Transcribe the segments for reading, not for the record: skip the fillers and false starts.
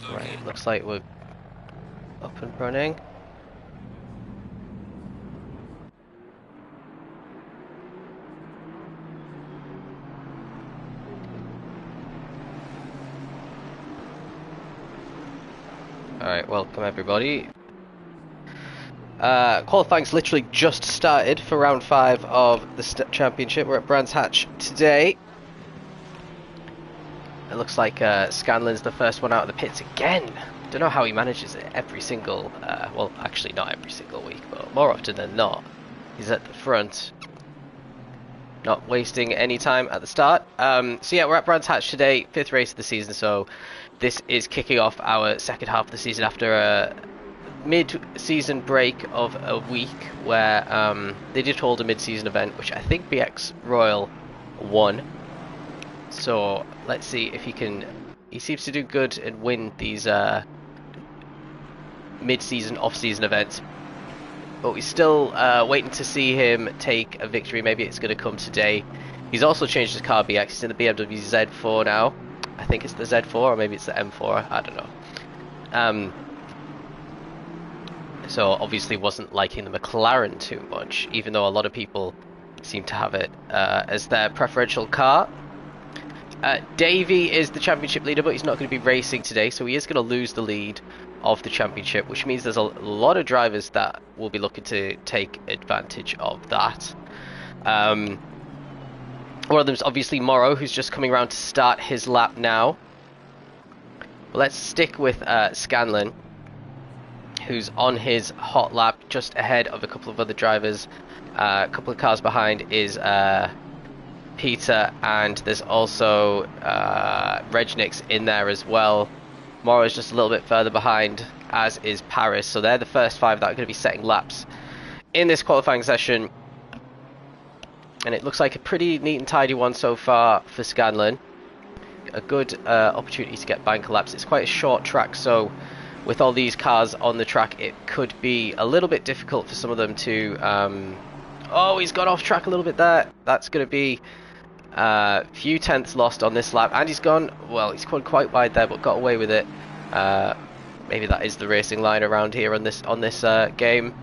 Right, looks like we're up and running. Alright, welcome everybody. Qualifying's literally just started for round 5 of the championship. We're at Brands Hatch today. It looks like Scanlan's the first one out of the pits again. Don't know how he manages it every single, well, actually not every single week, but more often than not, he's at the front, not wasting any time at the start. So yeah, we're at Brands Hatch today, 5th race of the season, so this is kicking off our second half of the season after a mid-season break of a week where they did hold a mid-season event, which I think BX Royal won. So let's see if he can. He seems to do good and win these mid-season, off-season events. But we're still waiting to see him take a victory. Maybe it's going to come today. He's also changed his car BX. He's in the BMW Z4 now. I think it's the Z4 or maybe it's the M4. I don't know. So obviously wasn't liking the McLaren too much, even though a lot of people seem to have it as their preferential car. Davey is the championship leader, but he's not going to be racing today, so he is going to lose the lead of the championship, which means there's a lot of drivers that will be looking to take advantage of that. One of them is obviously Morrow, who's just coming around to start his lap now. But let's stick with Scanlan, who's on his hot lap just ahead of a couple of other drivers. A couple of cars behind is Peter, and there's also Regnix in there as well. Morrow is just a little bit further behind, as is Paris. So they're the first 5 that are going to be setting laps in this qualifying session. And it looks like a pretty neat and tidy one so far for Scanlan. A good opportunity to get banker laps. It's quite a short track, so with all these cars on the track, it could be a little bit difficult for some of them to... oh, he's gone off track a little bit there. That's going to be a few tenths lost on this lap. And he's gone... well, he's gone quite wide there, but got away with it. Maybe that is the racing line around here on this game.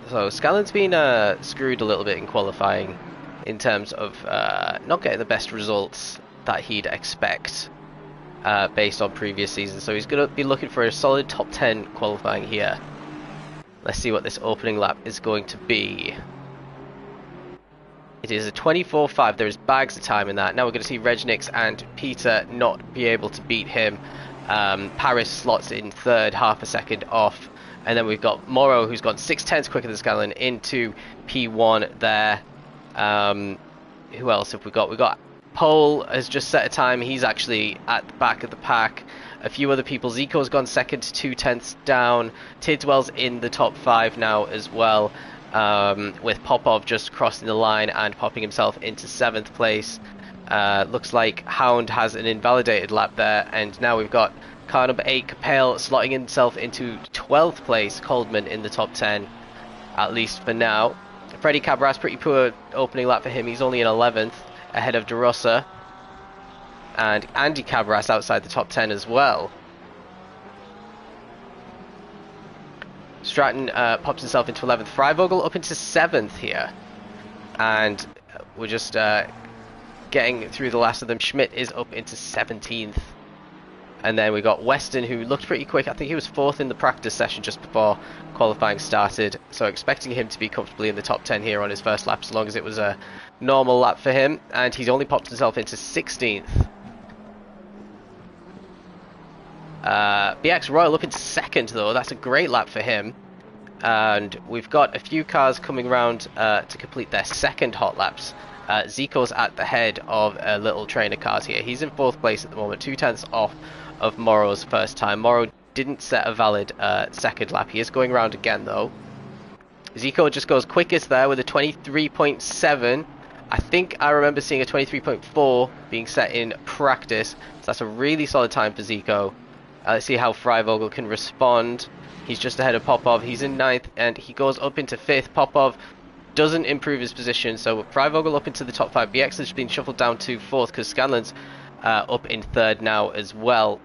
So Scanlan's been screwed a little bit in qualifying in terms of not getting the best results that he'd expect based on previous seasons. So he's going to be looking for a solid top 10 qualifying here. Let's see what this opening lap is going to be. It is a 24.5. There is bags of time in that. Now we're going to see Regnix and Peter not be able to beat him. Paris slots in third, half a second off. And then we've got Morrow, who's gone 6/10 quicker than Scanlan, into P1 there. Who else have we got? We've got Pole has just set a time. He's actually at the back of the pack. A few other people. Zico's gone second, 2/10 down. Tidswell's in the top 5 now as well, with Popov just crossing the line and popping himself into 7th place. Looks like Hound has an invalidated lap there, and now we've got car number 8, Capel, slotting himself into 12th place. Coldman in the top 10, at least for now. Freddie Cabras, pretty poor opening lap for him. He's only in 11th, ahead of DeRosa. And Andy Cabras outside the top 10 as well. Stratton pops himself into 11th. Freivogel up into 7th here. And we're just getting through the last of them. Schmidt is up into 17th. And then we got Weston, who looked pretty quick. I think he was 4th in the practice session just before qualifying started. So expecting him to be comfortably in the top 10 here on his first lap, as long as it was a normal lap for him. And he's only popped himself into 16th. BX Royal up into 2nd, though. That's a great lap for him. And we've got a few cars coming round to complete their second hot laps. Zico's at the head of a little train of cars here. He's in 4th place at the moment, 2/10 off of Morrow's first time. Morrow didn't set a valid second lap. He is going around again, though. Zico just goes quickest there with a 23.7. I think I remember seeing a 23.4 being set in practice. So that's a really solid time for Zico. Let's see how Freivogel can respond. He's just ahead of Popov. He's in 9th, and he goes up into 5th. Popov doesn't improve his position. So Freivogel up into the top 5. BX has been shuffled down to 4th because Scanlon's up in 3rd now as well.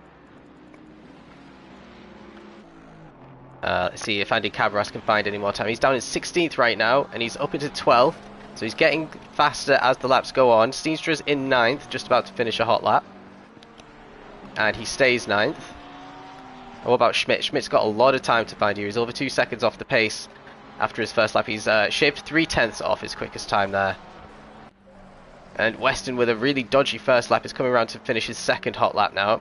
Let's see if Andy Cabras can find any more time. He's down in 16th right now, and he's up into 12th. So he's getting faster as the laps go on. Steenstra's in 9th, just about to finish a hot lap. And he stays 9th. What about Schmidt? Schmidt's got a lot of time to find you. He's over 2 seconds off the pace after his first lap. He's shaved 3/10 off his quickest time there. And Weston, with a really dodgy first lap, is coming around to finish his 2nd hot lap now.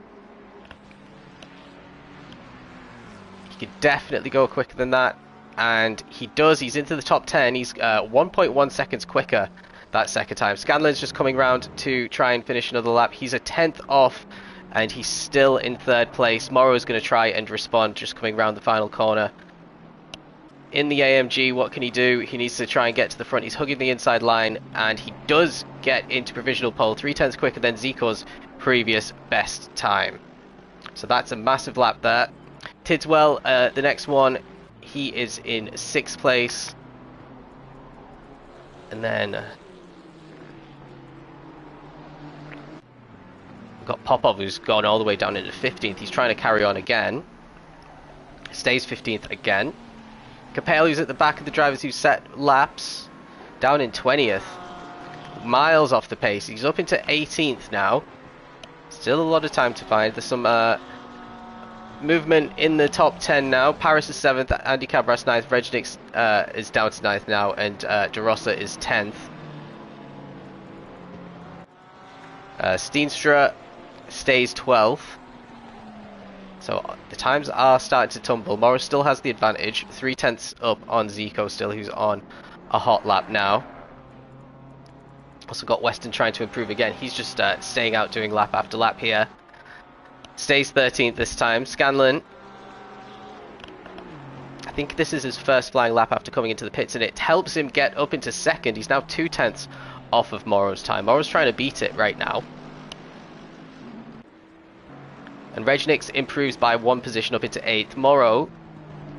He could definitely go quicker than that. And he does. He's into the top 10. He's 1.1 seconds quicker that 2nd time. Scanlon's just coming around to try and finish another lap. He's a 10th off, and he's still in 3rd place. Morrow's going to try and respond, just coming around the final corner. In the AMG, what can he do? He needs to try and get to the front. He's hugging the inside line, and he does get into provisional pole. 3/10 quicker than Zico's previous best time. So that's a massive lap there. Tidswell, the next one, he is in 6th place. And then we've got Popov, who's gone all the way down into 15th. He's trying to carry on again. Stays 15th again. Capel, who's at the back of the drivers who set laps, down in 20th. Miles off the pace. He's up into 18th now. Still a lot of time to find. There's some movement in the top 10 now. Paris is 7th, Andy Cabras 9th, Regnix is down to 9th now, and De Rossa is 10th. Steenstra stays 12th. So the times are starting to tumble. Morris still has the advantage. 3/10 up on Zico still, who's on a hot lap now. Also got Weston trying to improve again. He's just staying out doing lap after lap here. Stays 13th this time. Scanlon, I think this is his first flying lap after coming into the pits, and it helps him get up into 2nd. He's now 2/10 off of Morrow's time. Morrow's trying to beat it right now. And Regnix improves by 1 position up into 8th. Morrow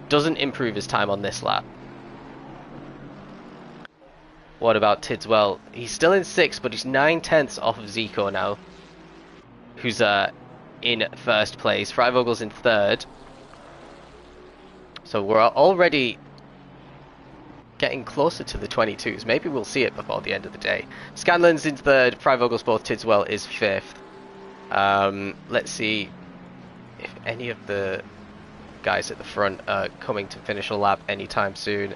doesn't improve his time on this lap. What about Tidswell? He's still in 6th, but he's 9/10 off of Zico now, who's in 1st place. Freivogel's in 3rd. So we're already getting closer to the 22s. Maybe we'll see it before the end of the day. Scanlon's in 3rd, Freivogel's 4th, Tidswell is 5th. Let's see if any of the guys at the front are coming to finish a lap anytime soon.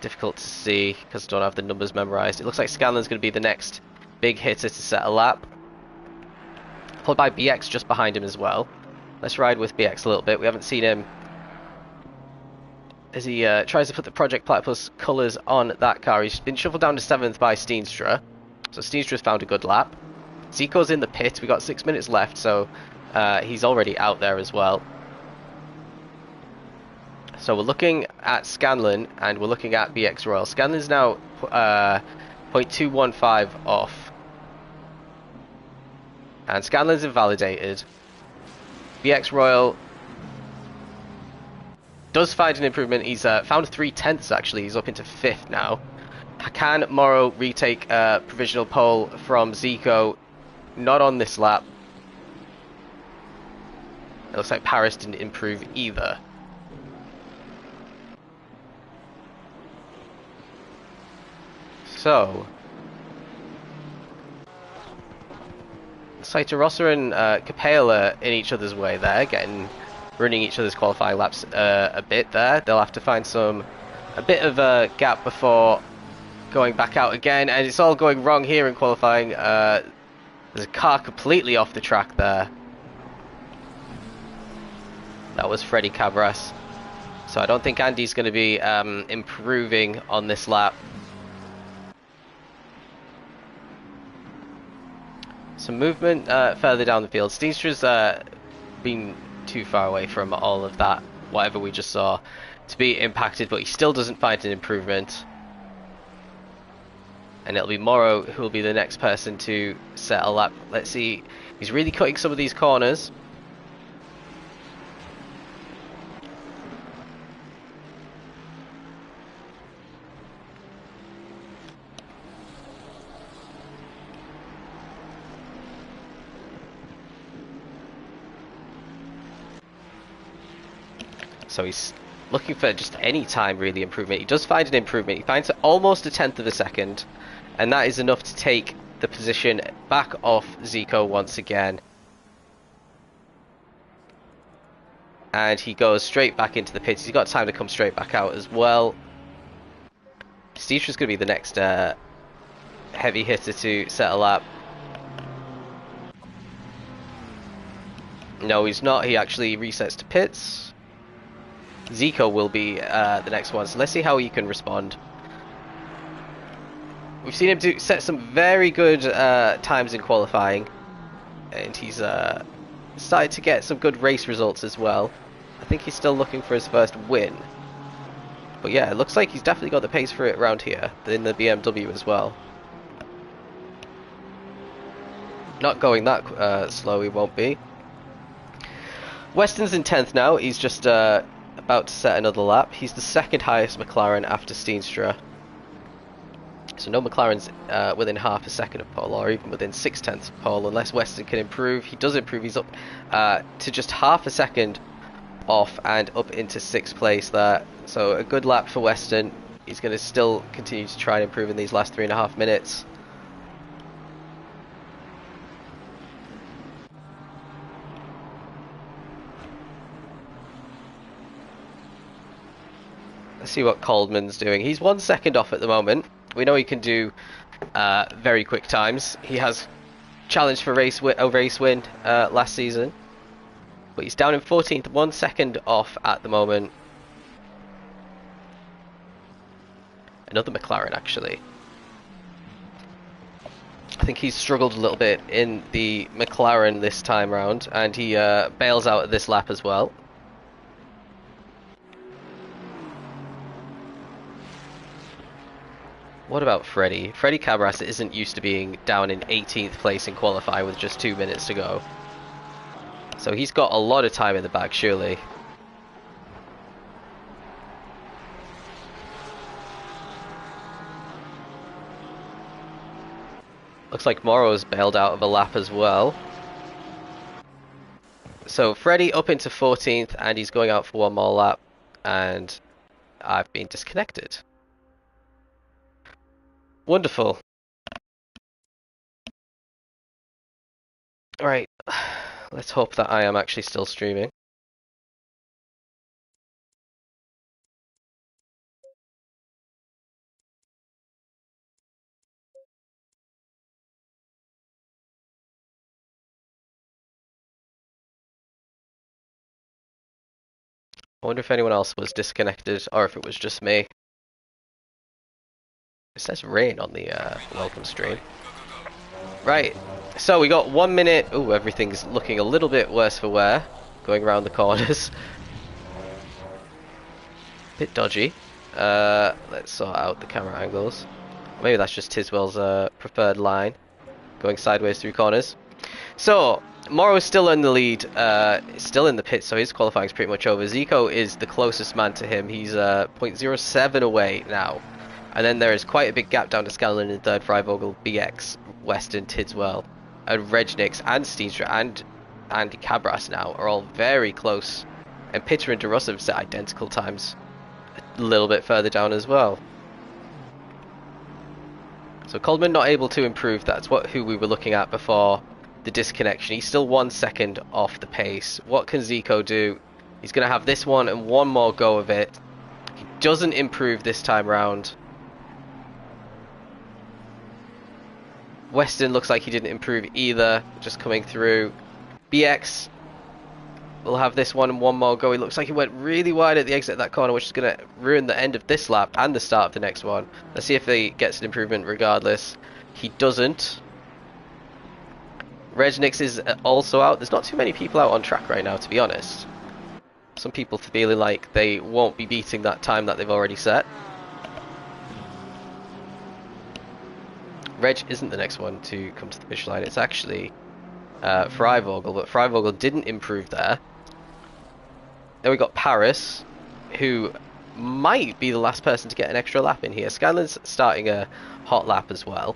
Difficult to see because I don't have the numbers memorized. It looks like Scanlon's going to be the next big hitter to set a lap, followed by BX just behind him as well. Let's ride with BX a little bit. We haven't seen him as he tries to put the Project Platypus colours on that car. He's been shuffled down to 7th by Steenstra, so Steenstra's found a good lap. Zico's in the pit. We got 6 minutes left, so he's already out there as well. So we're looking at Scanlon and we're looking at BX Royal. Scanlon's now 0.215 off, and Scanlon's invalidated. BX Royal does find an improvement. He's found 3/10 actually. He's up into 5th now. Can Morrow retake provisional pole from Zico? Not on this lap. It looks like Paris didn't improve either. So looks like De Rossa and Capel are in each other's way there, running each other's qualifying laps a bit there. They'll have to find a bit of a gap before going back out again, and it's all going wrong here in qualifying. There's a car completely off the track there. That was Freddy Cabras. So I don't think Andy's going to be improving on this lap. Some movement further down the field. Steenstra's been too far away from all of that, whatever we just saw, to be impacted, but he still doesn't find an improvement. And it'll be Morrow who will be the next person to set a lap. Let's see. He's really cutting some of these corners. So he's looking for just any time really improvement. He does find an improvement. He finds almost a tenth of a second, and that is enough to take the position back off Zico once again. And he goes straight back into the pits. He's got time to come straight back out as well. Steetra's going to be the next heavy hitter to set a lap. No, he's not. He actually resets to pits. Zico will be the next one. So let's see how he can respond. We've seen him set some very good times in qualifying. And he's started to get some good race results as well. I think he's still looking for his first win. But yeah, it looks like he's definitely got the pace for it around here, in the BMW as well. Not going that slow, he won't be. Weston's in 10th now. He's just about to set another lap. He's the second highest McLaren after Steenstra. So no McLaren's within half a second of pole, or even within 6/10 of pole, unless Weston can improve. He does improve. He's up to just half a second off and up into 6th place there. So a good lap for Weston. He's going to still continue to try and improve in these last 3.5 minutes. Let's see what Coldman's doing. He's 1 second off at the moment. We know he can do very quick times. He has challenged for a race win last season. But he's down in 14th, 1 second off at the moment. Another McLaren, actually. I think he's struggled a little bit in the McLaren this time round, and he bails out at this lap as well. What about Freddie? Freddie Cabras isn't used to being down in 18th place in qualifying with just 2 minutes to go. So he's got a lot of time in the bag, surely. Looks like Morrow's bailed out of a lap as well. So Freddie up into 14th, and he's going out for one more lap, and I've been disconnected. Wonderful. Right, let's hope that I am actually still streaming. I wonder if anyone else was disconnected or if it was just me. It says rain on the welcome stream. Right, so we got 1 minute. Oh, everything's looking a little bit worse for wear. Going around the corners. Bit dodgy. Let's sort out the camera angles. Maybe that's just Tiswell's preferred line. Going sideways through corners. So, Morrow's still in the lead. Still in the pit, so his qualifying is pretty much over. Zico is the closest man to him. He's 0.07 away now. And then there is quite a big gap down to Scanlon in third, Freivogel, BX, Weston, Tidswell, and Regnix, and Steenstra, and Andy Cabras now are all very close. And Pitter and DeRosa have set identical times a little bit further down as well. So Coleman not able to improve. That's who we were looking at before the disconnection. He's still 1 second off the pace. What can Zico do? He's going to have this one and one more go of it. He doesn't improve this time round. Weston looks like he didn't improve either, just coming through. BX will have this one and one more go. He looks like he went really wide at the exit of that corner, which is going to ruin the end of this lap and the start of the next one. Let's see if he gets an improvement regardless. He doesn't. Regnix is also out. There's not too many people out on track right now, to be honest. Some people feeling like they won't be beating that time that they've already set. Reg isn't the next one to come to the finish line. It's actually Freivogel, but Freivogel didn't improve there. Then we got Paris, who might be the last person to get an extra lap in here. Scanlon's starting a hot lap as well,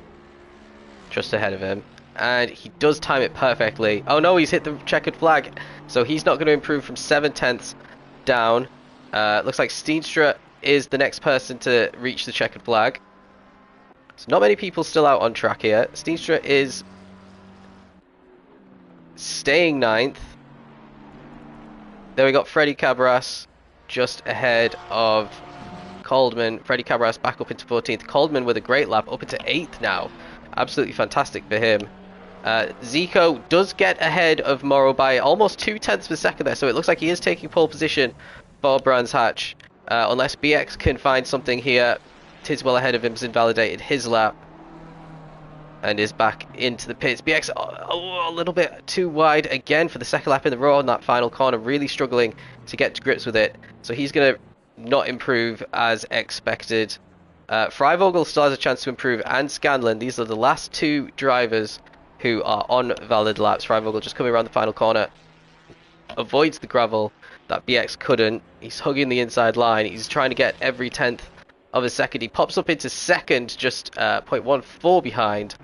just ahead of him. And he does time it perfectly. Oh no, he's hit the checkered flag. So he's not going to improve from 7/10 down. Looks like Steenstra is the next person to reach the checkered flag. So not many people still out on track here. Steenstra is staying 9th. Then we got Freddie Cabras just ahead of Coldman. Freddie Cabras back up into 14th. Coldman with a great lap up into 8th now. Absolutely fantastic for him. Zico does get ahead of Morrow by almost 0.2 per second there, so it looks like he is taking pole position for Brands Hatch. Unless BX can find something here, Tiswell ahead of him has invalidated his lap and is back into the pits. BX a little bit too wide again for the second lap in the row on that final corner, really struggling to get to grips with it, so he's going to not improve as expected. Freivogel still has a chance to improve, and Scanlon. These are the last two drivers who are on valid laps. Freivogel just coming around the final corner, avoids the gravel that BX couldn't. He's hugging the inside line. He's trying to get every 10th of a second. He pops up into second, just 0.14 behind.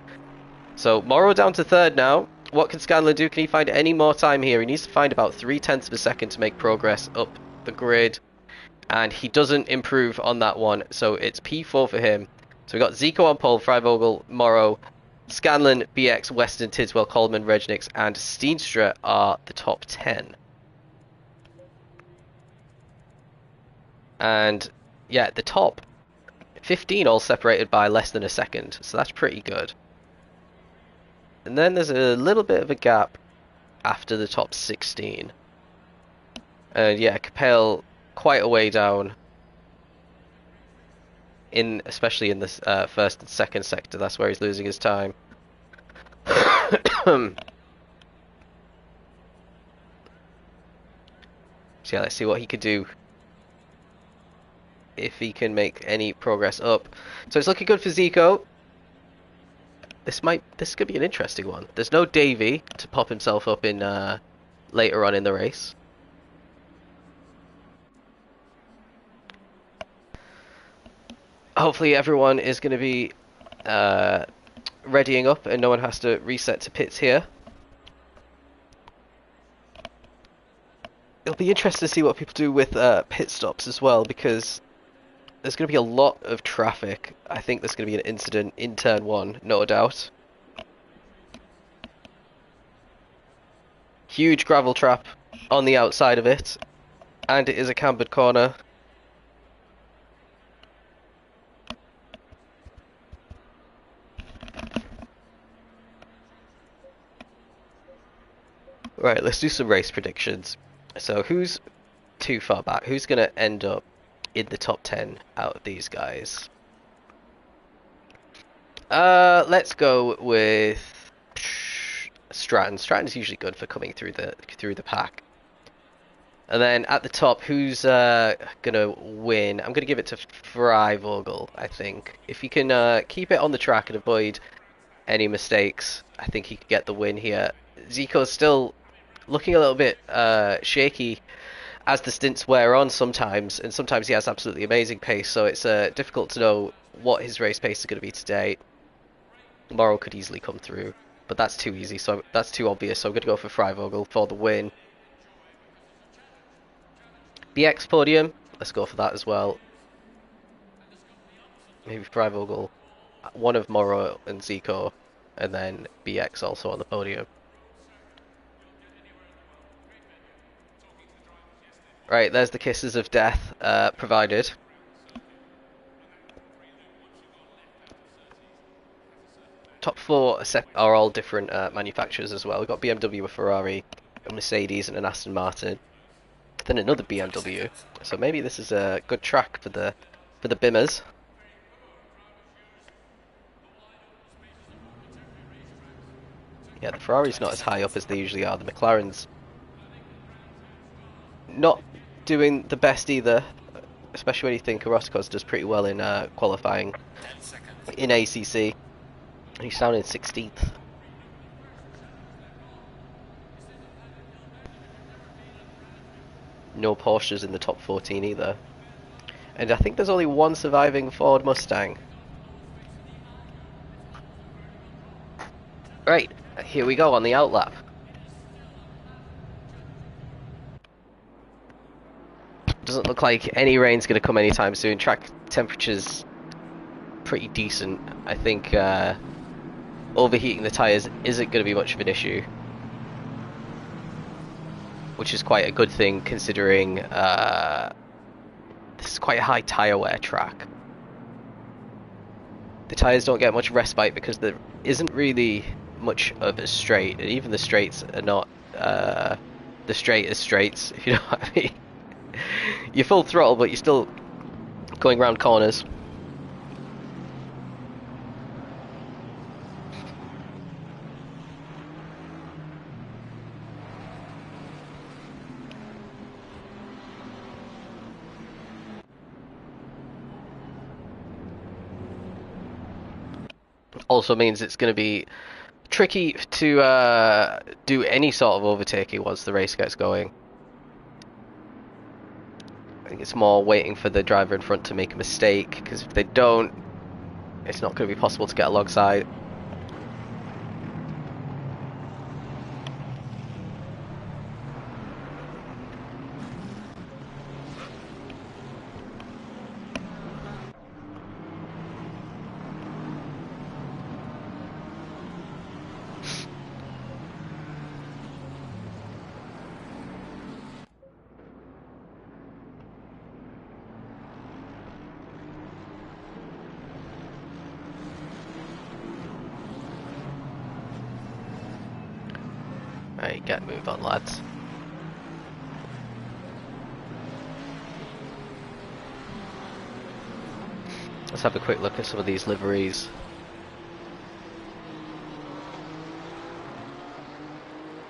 So Morrow down to third now. What can Scanlon do? Can he find any more time here? He needs to find about 0.3 of a second to make progress up the grid. And he doesn't improve on that one, so it's P4 for him. So we got Zico on pole, Freivogel, Morrow, Scanlon, BX, Weston, Tiswell, Coleman, Regnix, and Steenstra are the top 10. And yeah, the top 15 all separated by less than a second, so that's pretty good. And then there's a little bit of a gap after the top 16. And yeah, Capel quite a way down, especially in this first and second sector. That's where he's losing his time. So yeah, let's see what he could do if he can make any progress up. So it's looking good for Zico. This could be an interesting one. There's no Davey to pop himself up in later on in the race. Hopefully everyone is going to be readying up and no one has to reset to pits here. It'll be interesting to see what people do with pit stops as well, because there's going to be a lot of traffic. I think there's going to be an incident in turn 1, no doubt. Huge gravel trap on the outside of it, and it is a cambered corner. Right, let's do some race predictions. So who's too far back? Who's going to end up in the top 10 out of these guys? Let's go with Stratton. Stratton's usually good for coming through the pack. And then at the top, who's gonna win? I'm gonna give it to Freivogel, I think. If he can keep it on the track and avoid any mistakes, I think he could get the win here. Zico's still looking a little bit shaky as the stints wear on sometimes, and sometimes he has absolutely amazing pace, so it's difficult to know what his race pace is going to be today. Morrow could easily come through, but that's too easy, so that's too obvious, so I'm going to go for Freivogel for the win. BX podium, let's go for that as well. Maybe Freivogel, one of Morrow and Zico, and then BX also on the podium. Right, there's the kisses of death provided. Top 4 are all different manufacturers as well. We've got BMW, a Ferrari, a Mercedes, and an Aston Martin. Then another BMW. So maybe this is a good track for the Bimmers. Yeah, the Ferrari's not as high up as they usually are. The McLaren's not doing the best either, especially when you think Roscoe's does pretty well in qualifying in ACC. He's down in 16th. No Porsches in the top 14 either. And I think there's only one surviving Ford Mustang. Right, here we go on the outlap. Doesn't look like any rain's going to come anytime soon. Track temperature's pretty decent. I think overheating the tyres isn't going to be much of an issue, which is quite a good thing considering this is quite a high tyre wear track. The tyres don't get much respite because there isn't really much of a straight, and even the straights are not the straightest straights, if you know what I mean. You're full throttle, but you're still going around corners. Also means it's going to be tricky to do any sort of overtaking once the race gets going. I think it's more waiting for the driver in front to make a mistake, because if they don't, it's not going to be possible to get alongside. Right, get move on, lads. Let's have a quick look at some of these liveries.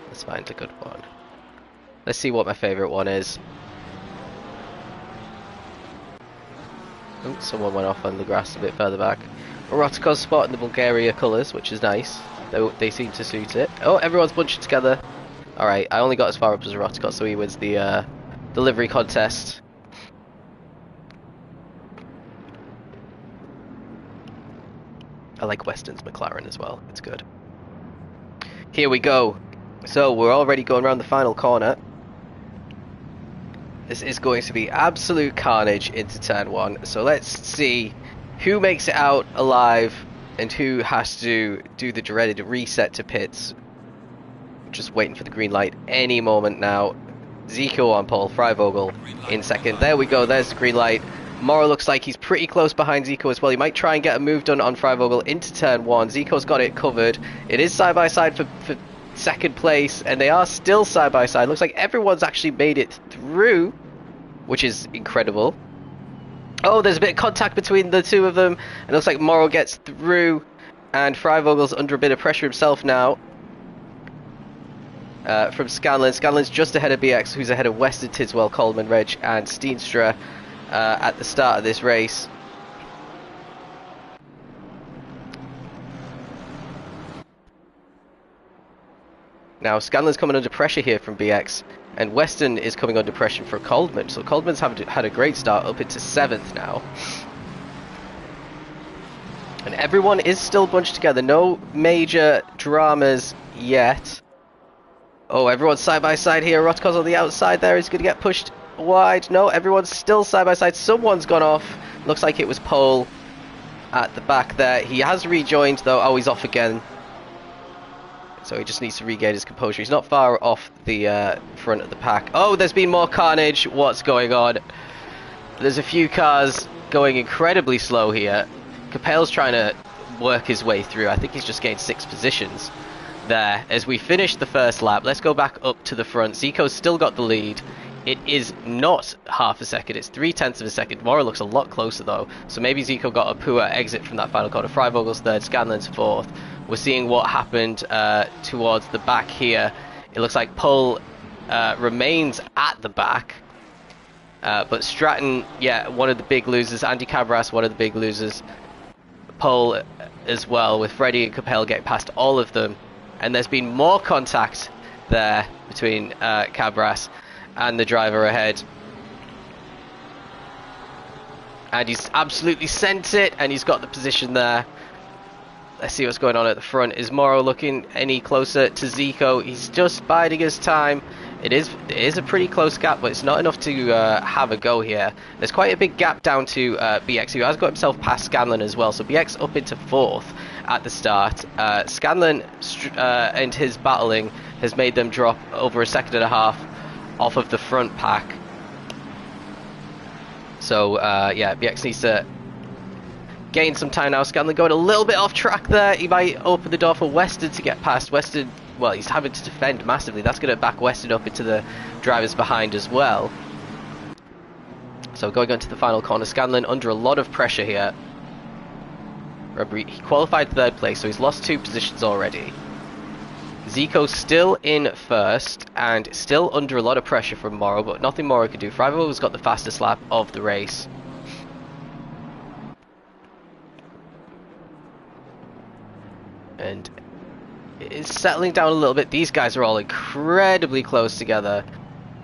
Let's find a good one. Let's see what my favourite one is. Oh, someone went off on the grass a bit further back. Rotiko's spotting the Bulgaria colours, which is nice. They seem to suit it. Oh, everyone's bunched together. Alright, I only got as far up as Rotiko, so he wins the livery contest. I like Weston's McLaren as well, it's good. Here we go. So, we're already going around the final corner. This is going to be absolute carnage into turn 1. So let's see who makes it out alive and who has to do the dreaded reset to pits. Just waiting for the green light any moment now. Zico on pole, Freivogel in second. There we go, there's the green light. Morrow looks like he's pretty close behind Zico as well. He might try and get a move done on Freivogel into turn 1. Zico's got it covered. It is side by side for second place, and they are still side by side. Looks like everyone's actually made it through, which is incredible. Oh, there's a bit of contact between the two of them. It looks like Morrow gets through, and Freivogel's under a bit of pressure himself now. From Scanlon. Scanlon's just ahead of BX, who's ahead of Weston, Tidswell, Coleman, Reg, and Steenstra at the start of this race. Now, Scanlon's coming under pressure here from BX, and Weston is coming under pressure from Coleman. So Coleman's had a great start up into 7th now. And everyone is still bunched together. No major dramas yet. Oh, everyone's side by side here. Rotko's on the outside there. He's going to get pushed wide. No, everyone's still side by side. Someone's gone off. Looks like it was Pole at the back there. He has rejoined though. Oh, he's off again. So he just needs to regain his composure. He's not far off the front of the pack. Oh, there's been more carnage. What's going on? There's a few cars going incredibly slow here. Capel's trying to work his way through. I think he's just gained 6 positions there as we finish the first lap. Let's go back up to the front. Zico's still got the lead. It is not half a second, it's 0.3 of a second. Morrow looks a lot closer though, so maybe Zico got a poor exit from that final corner. Freivogel's 3rd, Scanlon's 4th. We're seeing what happened towards the back here. It looks like Pole remains at the back, but Stratton, yeah, one of the big losers. Andy Cabras, one of the big losers. Pole as well, with Freddie and Capel getting past all of them. And there's been more contact there between Cabras and the driver ahead. And he's absolutely sent it, and he's got the position there. Let's see what's going on at the front. Is Morrow looking any closer to Zico? He's just biding his time. It is a pretty close gap, but it's not enough to have a go here. There's quite a big gap down to BX, who has got himself past Scanlon as well. So BX up into 4th at the start. Scanlon and his battling has made them drop over a second and a half off of the front pack. So yeah, BX needs to gain some time now. Scanlon going a little bit off track there. He might open the door for Weston to get past. Weston, well, he's having to defend massively. That's going to back Weston up into the drivers behind as well. So going on to the final corner, Scanlon under a lot of pressure here. Remember, he qualified 3rd place, so he's lost 2 positions already. Zico still in 1st and still under a lot of pressure from Morrow, but nothing Morrow could do. Frivogel's got the fastest lap of the race. And it's settling down a little bit. These guys are all incredibly close together.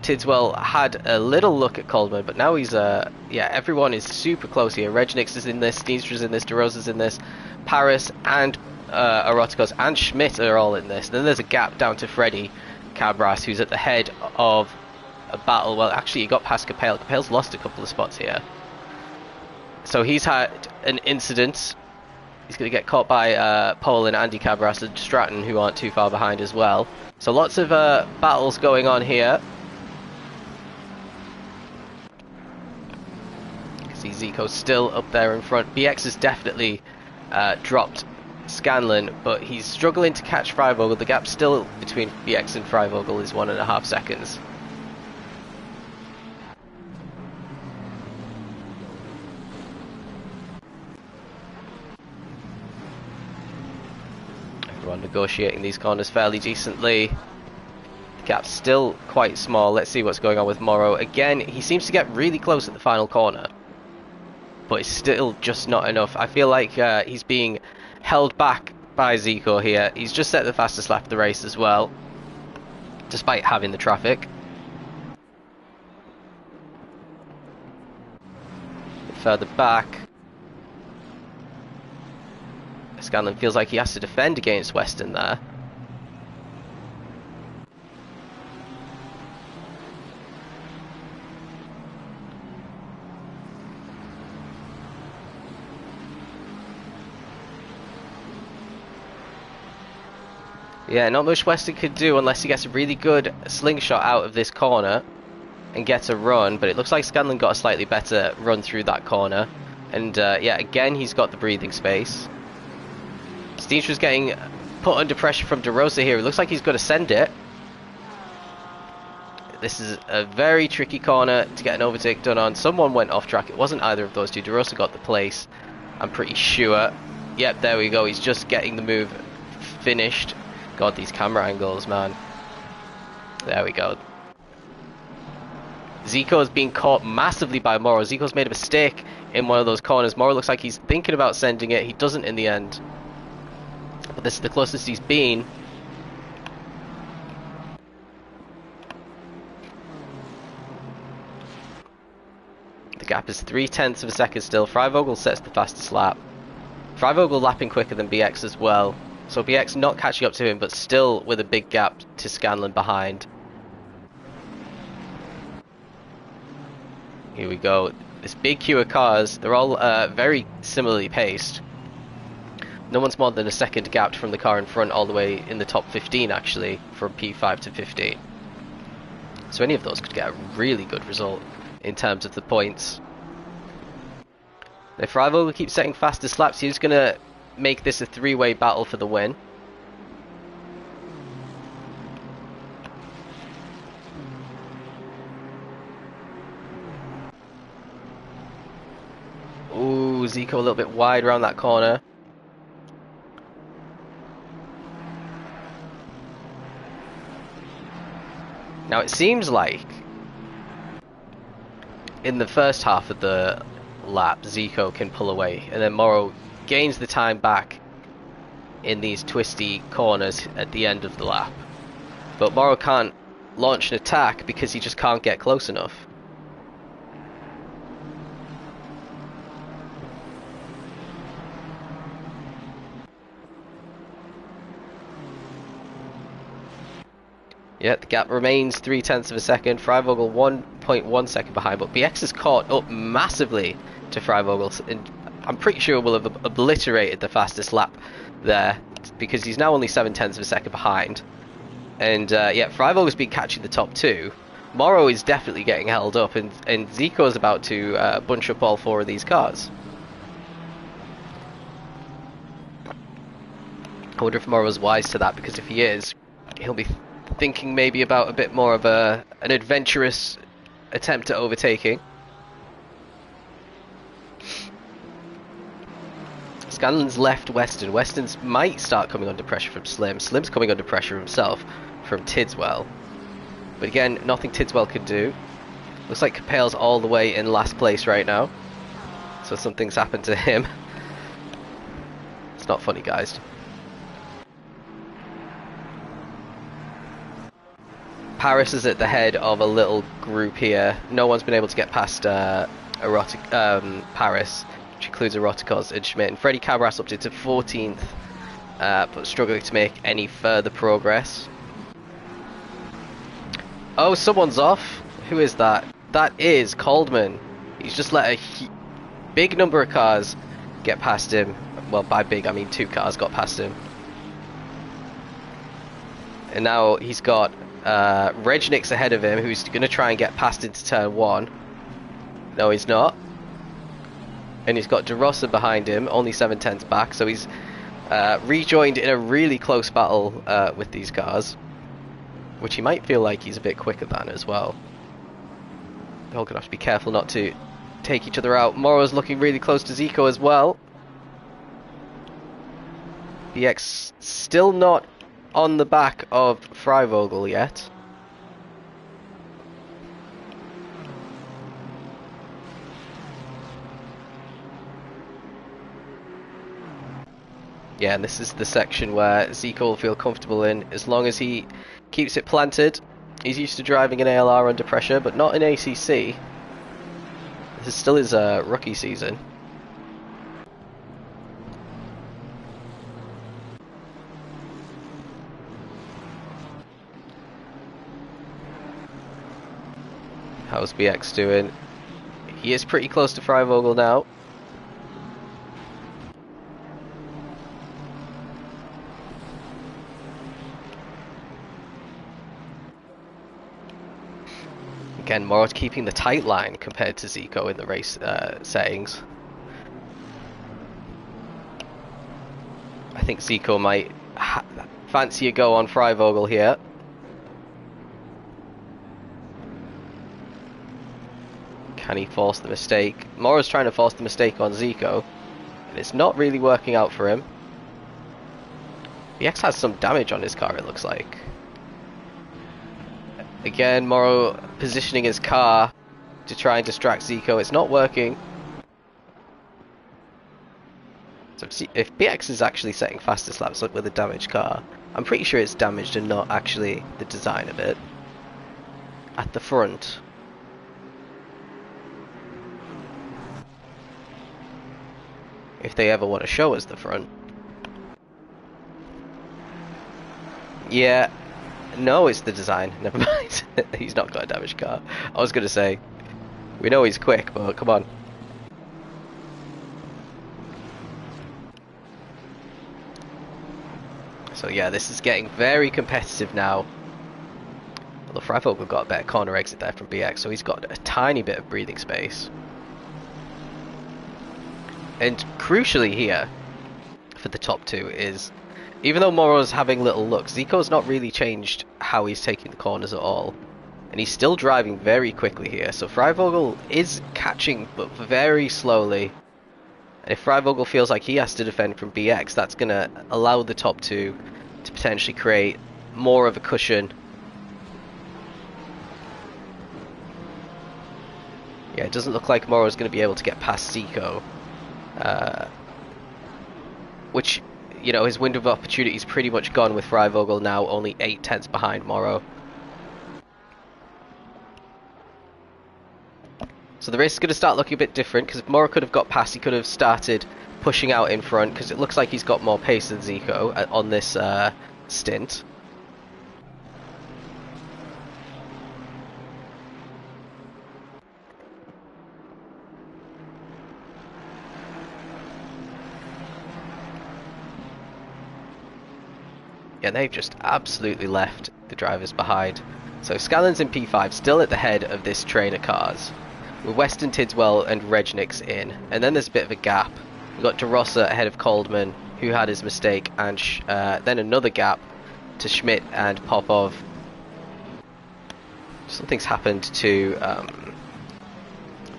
Tidswell had a little look at Coleman, but now he's yeah, everyone is super close here. Regnix is in this, Steenstra's in this, DeRosa's in this, Paris and Eroticos and Schmidt are all in this. Then there's a gap down to Freddy Cabras, who's at the head of a battle. Well, actually he got past Capel. Capel's lost a couple of spots here. So he's had an incident. He's going to get caught by Paul and Andy Cabras and Stratton, who aren't too far behind as well. So lots of battles going on here. You can see Zico still up there in front. BX has definitely dropped Scanlon, but he's struggling to catch Frivogel. The gap still between BX and Frivogel is 1.5 seconds. Everyone negotiating these corners fairly decently. The gap's still quite small. Let's see what's going on with Morrow. Again, he seems to get really close at the final corner, but it's still just not enough. I feel like he's being held back by Zico here. He's just set the fastest lap of the race as well, despite having the traffic. Further back, Scanlon feels like he has to defend against Weston there. Yeah, not much Weston could do unless he gets a really good slingshot out of this corner and gets a run, but it looks like Scanlon got a slightly better run through that corner. And yeah, again, he's got the breathing space. Steenstra's getting put under pressure from DeRosa here. It looks like he's going to send it. This is a very tricky corner to get an overtake done on. Someone went off track. It wasn't either of those two. DeRosa got the place, I'm pretty sure. Yep, there we go. He's just getting the move finished. God, these camera angles, man. There we go. Zico's being caught massively by Morrow. Zico's made a mistake in one of those corners. Morrow looks like he's thinking about sending it. He doesn't in the end. But this is the closest he's been. The gap is 0.3 of a second still. Frivogel sets the fastest lap. Frivogel lapping quicker than BX as well. So BX not catching up to him, but still with a big gap to Scanlon behind. Here we go. This big queue of cars, they're all very similarly paced. No one's more than a second gapped from the car in front, all the way in the top 15 actually, from P5 to 15. So any of those could get a really good result in terms of the points. If Frivogel keeps setting fastest laps, he's going to make this a three-way battle for the win. Ooh, Zico a little bit wide around that corner. Now it seems like in the first half of the lap Zico can pull away, and then Morrow gains the time back in these twisty corners at the end of the lap. But Morrow can't launch an attack because he just can't get close enough. Yeah, the gap remains 0.3 of a second. Freivogel 1.1 second behind, but BX is caught up massively to Freivogel, and I'm pretty sure will have obliterated the fastest lap there, because he's now only 0.7 of a second behind. And yeah, Freivogel's been catching the top two. Morrow is definitely getting held up, and Zico is about to bunch up all four of these cars. I wonder if Morrow's wise to that, because if he is, he'll be thinking maybe about a bit more of an adventurous attempt at overtaking. Scanlon's left Weston. Weston's might start coming under pressure from Slim. Slim's coming under pressure himself from Tidswell. But again, nothing Tidswell could do. Looks like Capel's all the way in last place right now. So something's happened to him. It's not funny, guys. Paris is at the head of a little group here. No one's been able to get past Paris, which includes Eroticos and Schmidt. And Freddie Cabras up to 14th, but struggling to make any further progress. Oh, someone's off. Who is that? That is Coldman. He's just let a big number of cars get past him. Well, by big, I mean 2 cars got past him. And now he's got Regnick's ahead of him, who's going to try and get past into turn 1. No, he's not. And he's got De Rossa behind him, only 0.7 back, so he's rejoined in a really close battle with these cars, which he might feel like he's a bit quicker than as well. They're all going to have to be careful not to take each other out. Morrow's looking really close to Zico as well. BX still not on the back of Freivogel yet. Yeah, and this is the section where Zico will feel comfortable in, as long as he keeps it planted. He's used to driving an ALR under pressure, but not in ACC. This is still his rookie season. How's BX doing? He is pretty close to Freivogel now. Again, Morrow's keeping the tight line compared to Zico in the race settings. I think Zico might fancy a go on Freivogel here. Can he force the mistake? Morrow's trying to force the mistake on Zico, and it's not really working out for him. BX has some damage on his car, it looks like. Again, Morrow positioning his car to try and distract Zico. It's not working. So if BX is actually setting fastest laps with a damaged car, I'm pretty sure it's damaged and not actually the design of it. At the front. If they ever want to show us the front. Yeah. No, it's the design. Never mind. He's not got a damaged car. I was going to say, we know he's quick, but come on. So yeah, this is getting very competitive now. Although Freivogel got a better corner exit there from BX, so he's got a tiny bit of breathing space. And crucially here, for the top two, is even though Morrow's having little looks, Zico's not really changed how he's taking the corners at all. And he's still driving very quickly here. So Freivogel is catching, but very slowly. And if Freivogel feels like he has to defend from BX, that's going to allow the top two to potentially create more of a cushion. Yeah, it doesn't look like Morrow's going to be able to get past Zico. Which, you know, his window of opportunity is pretty much gone with Freivogel now, only 0.8 behind Morrow. So the race is going to start looking a bit different, because if Morrow could have got past, he could have started pushing out in front, because it looks like he's got more pace than Zico on this stint. and they've just absolutely left the drivers behind. So Scanlon's in P5, still at the head of this train of cars, with Weston, Tidswell and Regnick's in. And then there's a bit of a gap. We've got DeRossa ahead of Coldman, who had his mistake, and then another gap to Schmidt and Popov. Something's happened to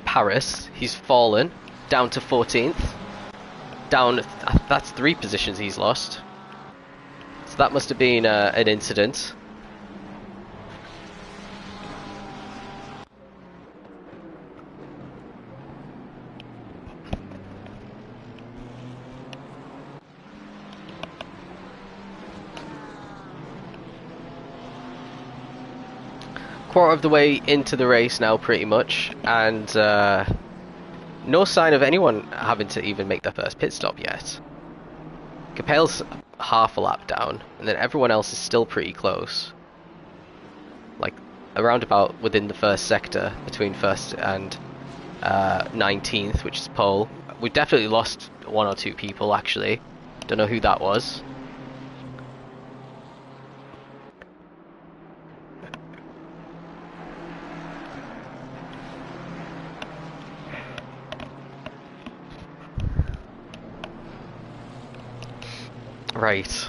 Paris. He's fallen down to 14th. Down, that's 3 positions he's lost. So that must have been an incident. Quarter of the way into the race now, pretty much, and no sign of anyone having to even make their first pit stop yet. Capel's half a lap down, and then everyone else is still pretty close. Like, around about within the first sector, between 1st and 19th, which is pole. We've definitely lost 1 or 2 people, actually. Don't know who that was. Right,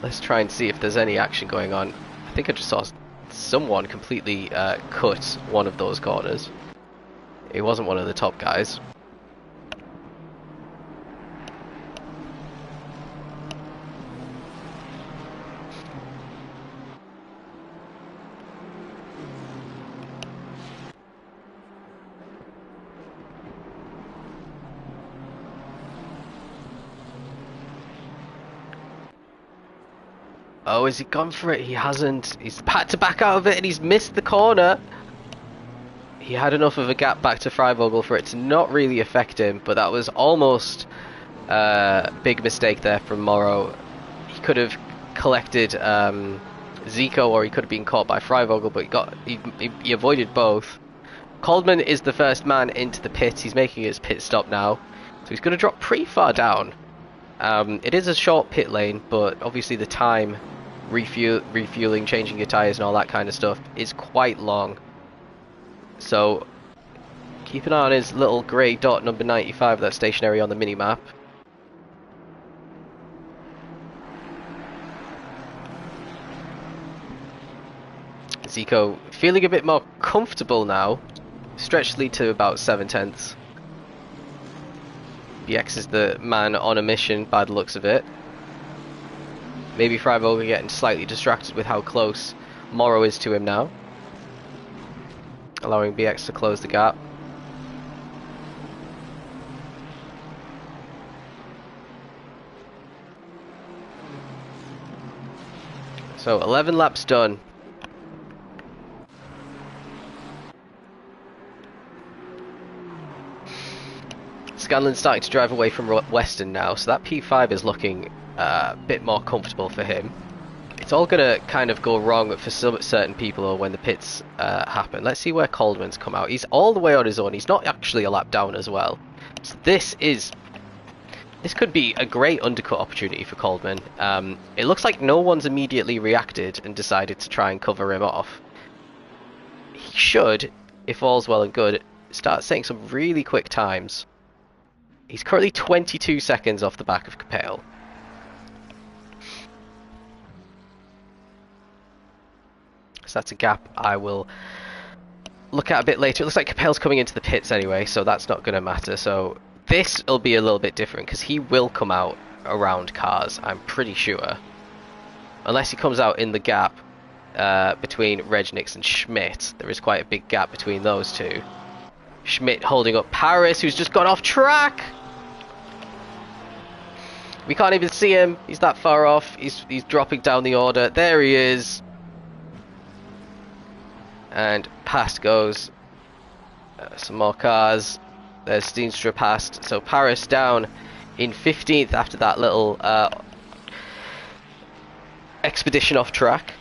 let's try and see if there's any action going on. I think I just saw someone completely cut one of those corners. It wasn't one of the top guys. Oh, has he gone for it? He hasn't. He's had to back out of it and he's missed the corner. He had enough of a gap back to Freivogel for it to not really affect him, but that was almost a big mistake there from Morrow. He could have collected Zico, or he could have been caught by Freivogel, but he avoided both. Coldman is the first man into the pits. He's making his pit stop now, so he's going to drop pretty far down. It is a short pit lane, but obviously the time refueling, changing your tyres and all that kind of stuff is quite long. So keep an eye on his little grey dot number 95 that's stationary on the minimap. Zico feeling a bit more comfortable now. Stretched lead to about 7/10. BX is the man on a mission by the looks of it. Maybe Freivogel getting slightly distracted with how close Morrow is to him now, allowing BX to close the gap. So 11 laps done. Scanlon's starting to drive away from Weston now, so that P5 is looking a bit more comfortable for him. It's all going to kind of go wrong for some certain people when the pits happen. Let's see where Coldman's come out. He's all the way on his own. He's not actually a lap down as well. So this could be a great undercut opportunity for Coldman. It looks like no one's immediately reacted and decided to try and cover him off. He should, if all's well and good, start setting some really quick times. He's currently 22 seconds off the back of Capel. So that's a gap I will look at a bit later. It looks like Capel's coming into the pits anyway, so that's not going to matter. So this will be a little bit different because he will come out around cars, I'm pretty sure. Unless he comes out in the gap between Regnick and Schmidt. There is quite a big gap between those two. Schmidt holding up Paris, who's just got off track. We can't even see him. He's that far off. He's dropping down the order. There he is. And past goes some more cars. There's Steenstra past. So Paris down in 15th after that little expedition off track.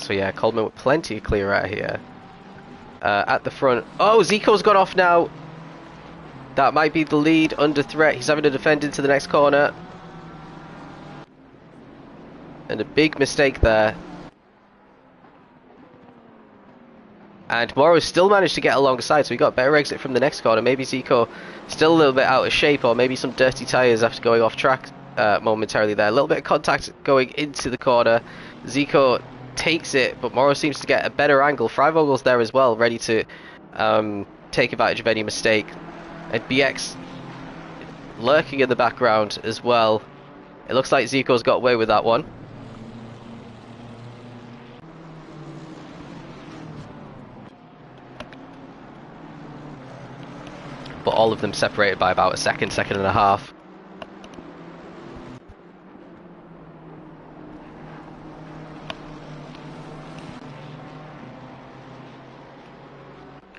So yeah, Coleman with plenty of clear out here. At the front. Oh, Zico's got off now. That might be the lead under threat. He's having to defend into the next corner. And a big mistake there. And Morrow's still managed to get alongside, so he got a better exit from the next corner. Maybe Zico still a little bit out of shape, or maybe some dirty tyres after going off track momentarily there. A little bit of contact going into the corner. Zico takes it, but Morrow seems to get a better angle. Freivogel's there as well, ready to take advantage of any mistake. And BX lurking in the background as well. It looks like Zico's got away with that one. But all of them separated by about a second and a half.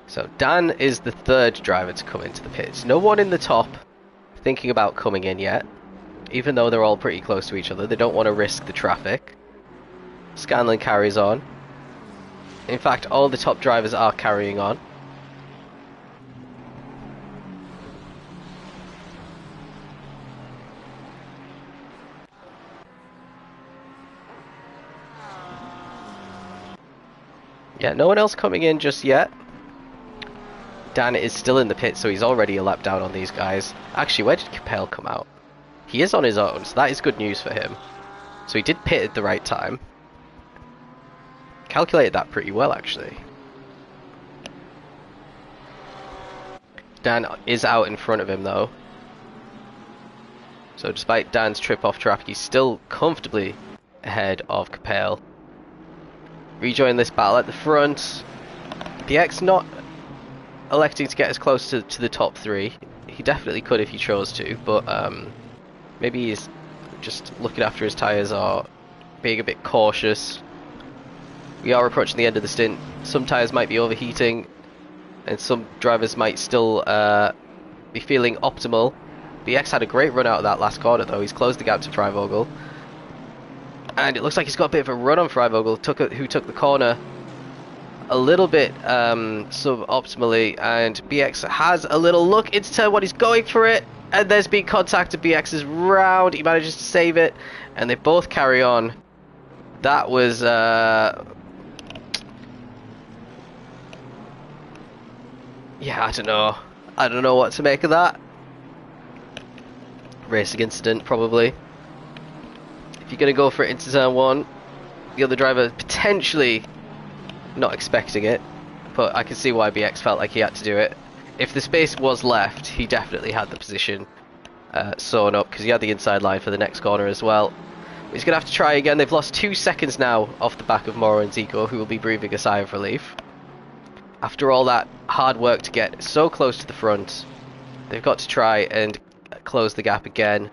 So Dan is the third driver to come into the pits. No one in the top thinking about coming in yet, even though they're all pretty close to each other. They don't want to risk the traffic. Scanlon carries on. In fact, all the top drivers are carrying on. Yeah, no one else coming in just yet. Dan is still in the pit, so he's already a lap down on these guys. Actually, where did Capel come out? He is on his own, so that is good news for him. So he did pit at the right time. Calculated that pretty well, actually. Dan is out in front of him, though. So despite Dan's trip off track, he's still comfortably ahead of Capel. Rejoin this battle at the front. BX not electing to get as close to the top three. He definitely could if he chose to, but maybe he's just looking after his tyres or being a bit cautious. We are approaching the end of the stint. Some tyres might be overheating, and some drivers might still be feeling optimal. BX had a great run out of that last corner, though. He's closed the gap to Freivogel. And it looks like he's got a bit of a run on Freivogel, who took the corner a little bit suboptimally, and BX has a little look into turn one. He's going for it, and there's been contact to BX's round. He manages to save it, and they both carry on. That was yeah, I don't know what to make of that. Racing incident, probably. If you're going to go for it into turn one, the other driver potentially not expecting it, but I can see why BX felt like he had to do it. If the space was left, he definitely had the position sewn up, because he had the inside line for the next corner as well. He's going to have to try again. They've lost 2 seconds now off the back of Morrow and Zico, who will be breathing a sigh of relief. After all that hard work to get so close to the front, they've got to try and close the gap again.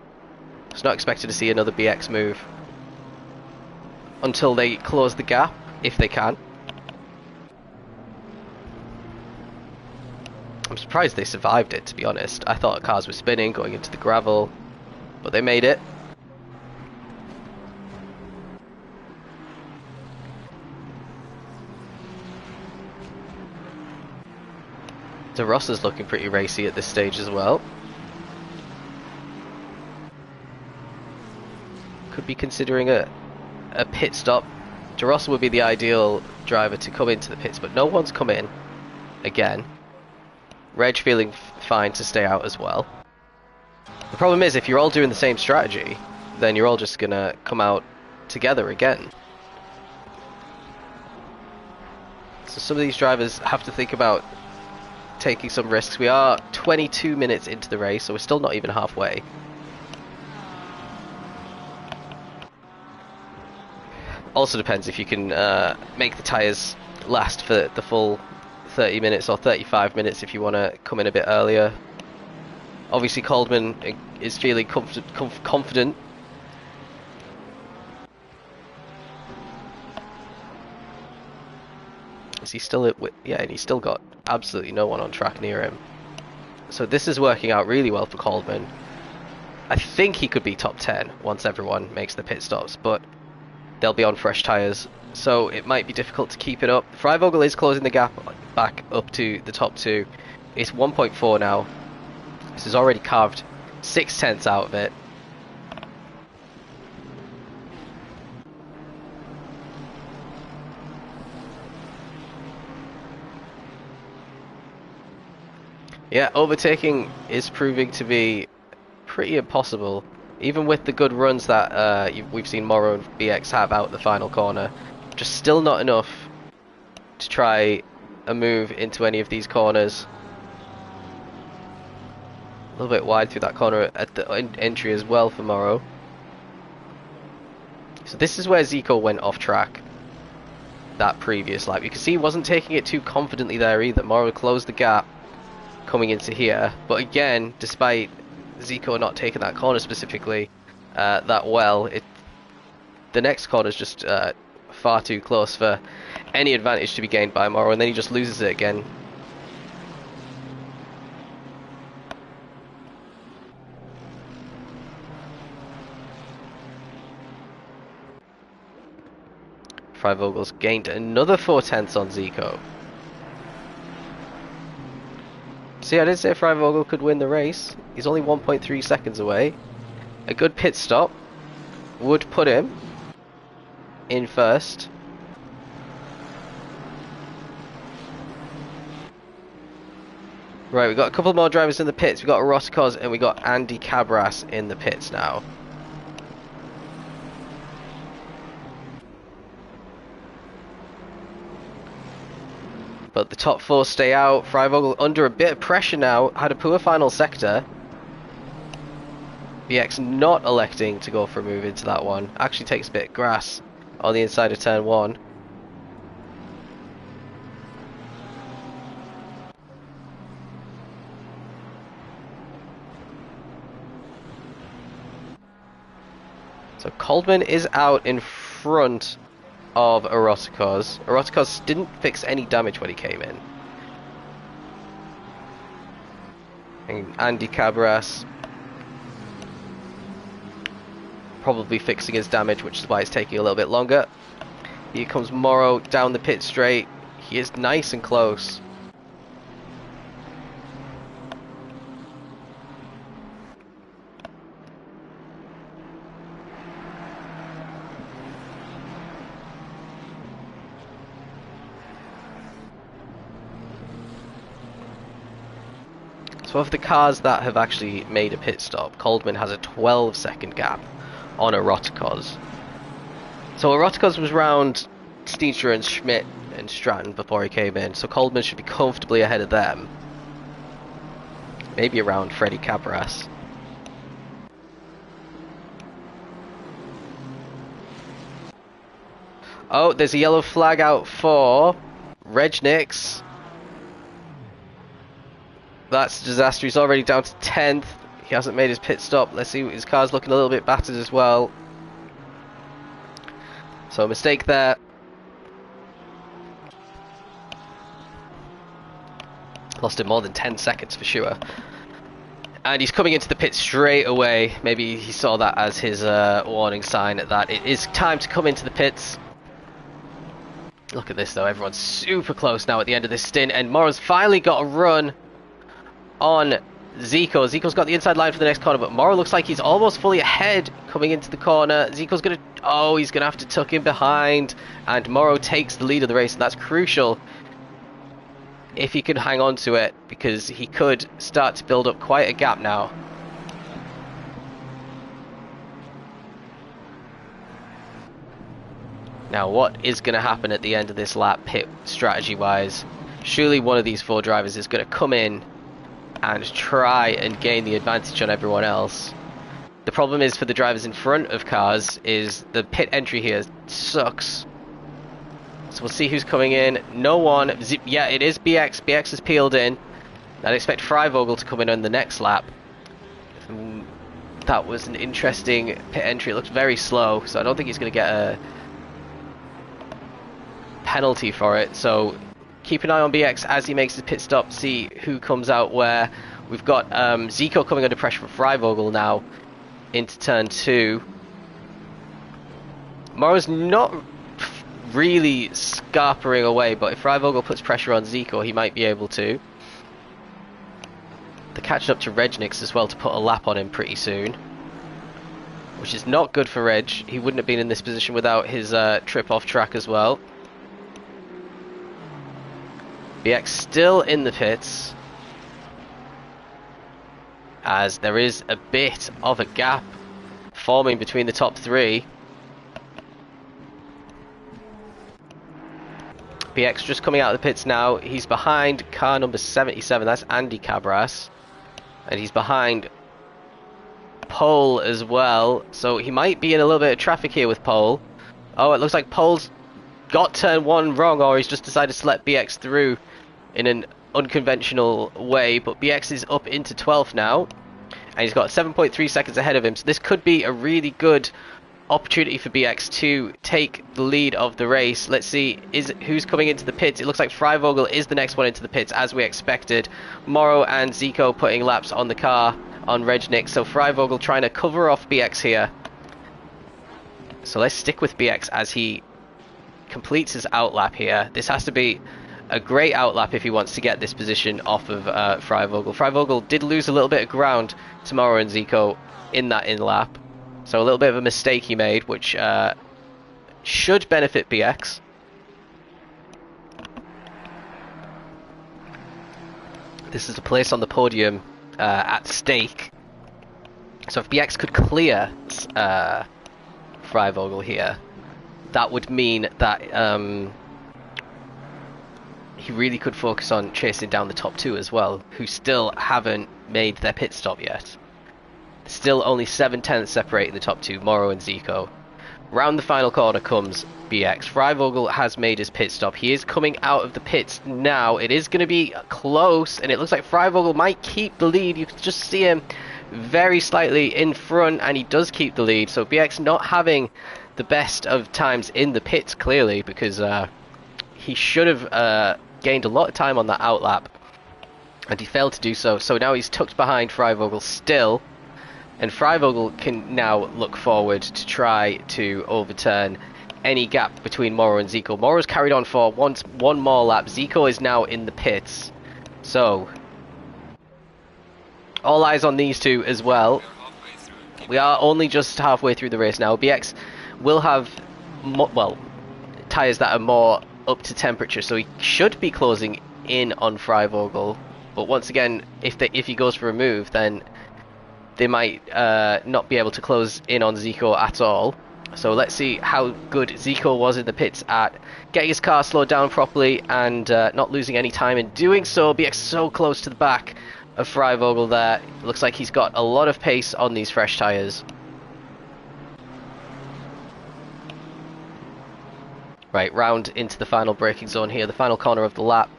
It's not expected to see another BX move until they close the gap, if they can. I'm surprised they survived it, to be honest. I thought cars were spinning going into the gravel, but they made it. De Rosa's looking pretty racy at this stage as well. Could be considering a pit stop. De Rosa would be the ideal driver to come into the pits, but no one's come in again. Reg feeling fine to stay out as well. The problem is, if you're all doing the same strategy, then you're all just gonna come out together again. So some of these drivers have to think about taking some risks. We are 22 minutes into the race, so we're still not even halfway. Also depends if you can make the tyres last for the full 30 minutes or 35 minutes if you want to come in a bit earlier. Obviously Coleman is feeling confident. Is he still yeah, and he's still got absolutely no one on track near him. So this is working out really well for Coleman. I think he could be top 10 once everyone makes the pit stops, but they'll be on fresh tyres. So it might be difficult to keep it up. Freivogel is closing the gap back up to the top two. It's 1.4 now. This has already carved 0.6 out of it. Yeah, overtaking is proving to be pretty impossible. Even with the good runs that we've seen Morrow and BX have out the final corner. Just still not enough to try a move into any of these corners. A little bit wide through that corner at the entry as well for Morrow. So this is where Zico went off track. That previous lap. You can see he wasn't taking it too confidently there either. Morrow closed the gap coming into here. But again, despite Zico not taking that corner specifically that well, the next corner is just far too close for any advantage to be gained by Morrow, and then he just loses it again. Freivogel's gained another 0.4 on Zico. See, I did say Freivogel could win the race. He's only 1.3 seconds away. A good pit stop would put him in first. Right, we've got a couple more drivers in the pits. We've got Roscoz and we've got Andy Cabras in the pits now. But the top four stay out. Freivogel under a bit of pressure now. Had a poor final sector. BX not electing to go for a move into that one. Actually takes a bit of grass on the inside of turn 1. So Coldman is out in front of Erotikos. Erotikos didn't fix any damage when he came in. And Andy Cabras probably fixing his damage, which is why it's taking a little bit longer. Here comes Morrow down the pit straight. He is nice and close. So of the cars that have actually made a pit stop, Coldman has a 12-second gap on Erotikos. So Erotikos was round Steenstra and Schmidt and Stratton before he came in, so Coldman should be comfortably ahead of them. Maybe around Freddie Cabras. Oh, there's a yellow flag out for Regnix. That's a disaster. He's already down to 10th. He hasn't made his pit stop. Let's see, his car's looking a little bit battered as well. So a mistake there. Lost him more than 10 seconds for sure. And he's coming into the pit straight away. Maybe he saw that as his warning sign that it is time to come into the pits. Look at this though, everyone's super close now at the end of this stint, and Morrow's finally got a run on Zico. Zico's got the inside line for the next corner, but Morrow looks like he's almost fully ahead coming into the corner. Zico's gonna, oh, he's gonna have to tuck in behind, and Morrow takes the lead of the race, and that's crucial if he can hang on to it, because he could start to build up quite a gap now. Now, what is going to happen at the end of this lap, pit strategy-wise? Surely one of these 4 drivers is going to come in and try and gain the advantage on everyone else. The problem is for the drivers in front of cars is the pit entry here sucks. So we'll see who's coming in. No one. Yeah, it is BX. BX has peeled in. I'd expect Freivogel to come in on the next lap. That was an interesting pit entry. It looked very slow, so I don't think he's going to get a penalty for it. So keep an eye on BX as he makes his pit stop, see who comes out where. We've got Zico coming under pressure from Freivogel now into turn 2. Morrow's not really scarpering away, but if Freivogel puts pressure on Zico, he might be able to. They're catching up to Regnix as well to put a lap on him pretty soon, which is not good for Reg. He wouldn't have been in this position without his trip off track as well. BX still in the pits, as there is a bit of a gap forming between the top three. BX just coming out of the pits now. He's behind car number 77, that's Andy Cabras. And he's behind Pole as well, so he might be in a little bit of traffic here with Pole. Oh, it looks like Pole's got turn 1 wrong, or he's just decided to let BX through in an unconventional way, but BX is up into 12th now, and he's got 7.3 seconds ahead of him, so this could be a really good opportunity for BX to take the lead of the race. Let's see who's coming into the pits. It looks like Freivogel is the next one into the pits, as we expected. Morrow and Zico putting laps on the car on Regnix, so Freivogel trying to cover off BX here. So let's stick with BX as he completes his outlap here. This has to be a great outlap if he wants to get this position off of Freivogel. Freivogel did lose a little bit of ground to Morrow and Zico in that in-lap, so a little bit of a mistake he made, which should benefit BX. This is a place on the podium at stake. So if BX could clear Freivogel here, that would mean that he really could focus on chasing down the top two as well, who still haven't made their pit stop yet. Still only 7/10 separating the top two, Morrow and Zico. Round the final corner comes BX. Freivogel has made his pit stop. He is coming out of the pits now. It is going to be close, and it looks like Freivogel might keep the lead. You can just see him very slightly in front, and he does keep the lead. So BX not having the best of times in the pits, clearly, because he should have gained a lot of time on that outlap, and he failed to do so. So now he's tucked behind Freivogel still. And Freivogel can now look forward to try to overturn any gap between Morrow and Zico. Morrow's carried on for one more lap. Zico is now in the pits. So, all eyes on these two as well. We are only just halfway through the race now. BX will have, tyres that are more up to temperature, so he should be closing in on Freivogel. But once again, if he goes for a move, then they might not be able to close in on Zico at all. So let's see how good Zico was in the pits at getting his car slowed down properly and not losing any time in doing so. BX so close to the back of Freivogel there. Looks like he's got a lot of pace on these fresh tyres. Right, round into the final braking zone here, the final corner of the lap.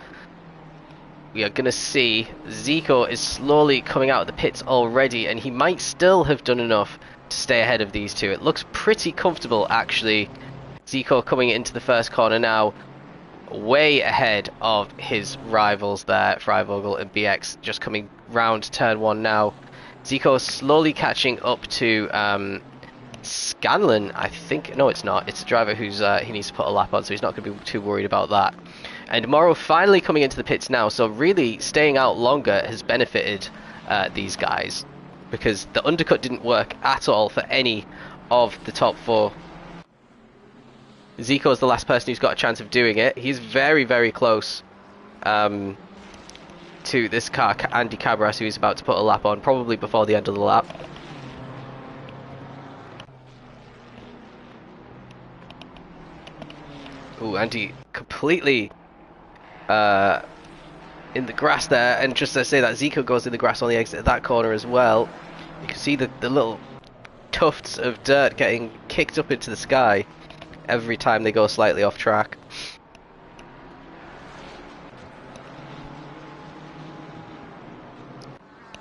We are going to see Zico is slowly coming out of the pits already, and he might still have done enough to stay ahead of these two. It looks pretty comfortable, actually. Zico coming into the first corner now, way ahead of his rivals there, Freivogel and BX, just coming round turn 1 now. Zico slowly catching up to Scanlon, I think. No, it's not. It's a driver who's he needs to put a lap on, so he's not going to be too worried about that. And Morrow finally coming into the pits now, so really staying out longer has benefited these guys, because the undercut didn't work at all for any of the top 4. Zico's the last person who's got a chance of doing it. He's very, very close to this car, Andy Cabras, who's about to put a lap on, probably before the end of the lap. Ooh, Andy completely in the grass there, and just to say that Zico goes in the grass on the exit of that corner as well. You can see the little tufts of dirt getting kicked up into the sky every time they go slightly off track.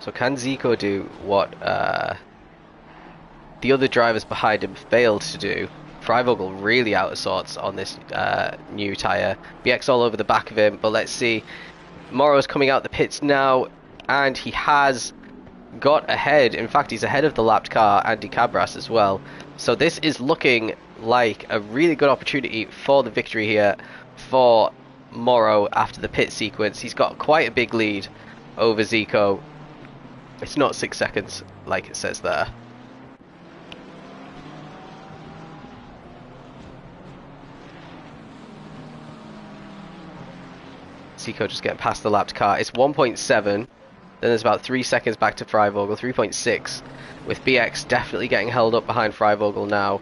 So can Zico do what the other drivers behind him failed to do? Freivogel really out of sorts on this new tyre. BX all over the back of him, but let's see. Morrow's coming out the pits now, and he has got ahead. In fact, he's ahead of the lapped car, Andy Cabras, as well. So this is looking like a really good opportunity for the victory here for Morrow after the pit sequence. He's got quite a big lead over Zico. It's not 6 seconds like it says there. Zico just getting past the lapped car. It's 1.7. Then there's about 3 seconds back to Freivogel. 3.6. With BX definitely getting held up behind Freivogel now.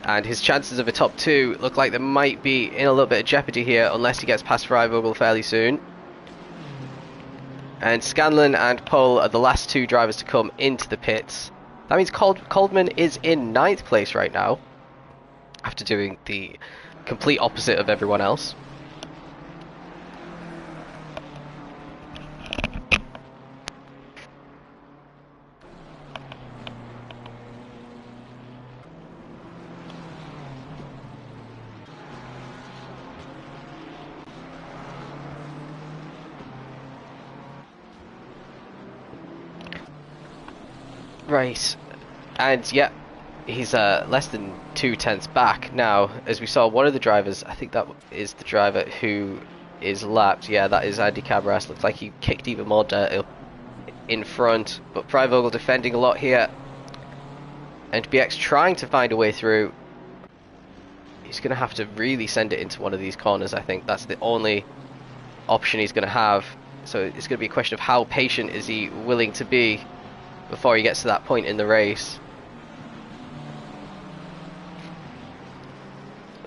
And his chances of a top 2 look like they might be in a little bit of jeopardy here unless he gets past Freivogel fairly soon. And Scanlon and Pohl are the last 2 drivers to come into the pits. That means Coldman is in 9th place right now, after doing the complete opposite of everyone else. Right, and yeah, he's less than 2/10 back now. As we saw, one of the drivers, I think that is the driver who is lapped. Yeah, that is Andy Cabras. Looks like he kicked even more dirt up in front, but Freivogel defending a lot here, and BX trying to find a way through. He's going to have to really send it into one of these corners. I think that's the only option he's going to have. So it's going to be a question of how patient is he willing to be before he gets to that point in the race.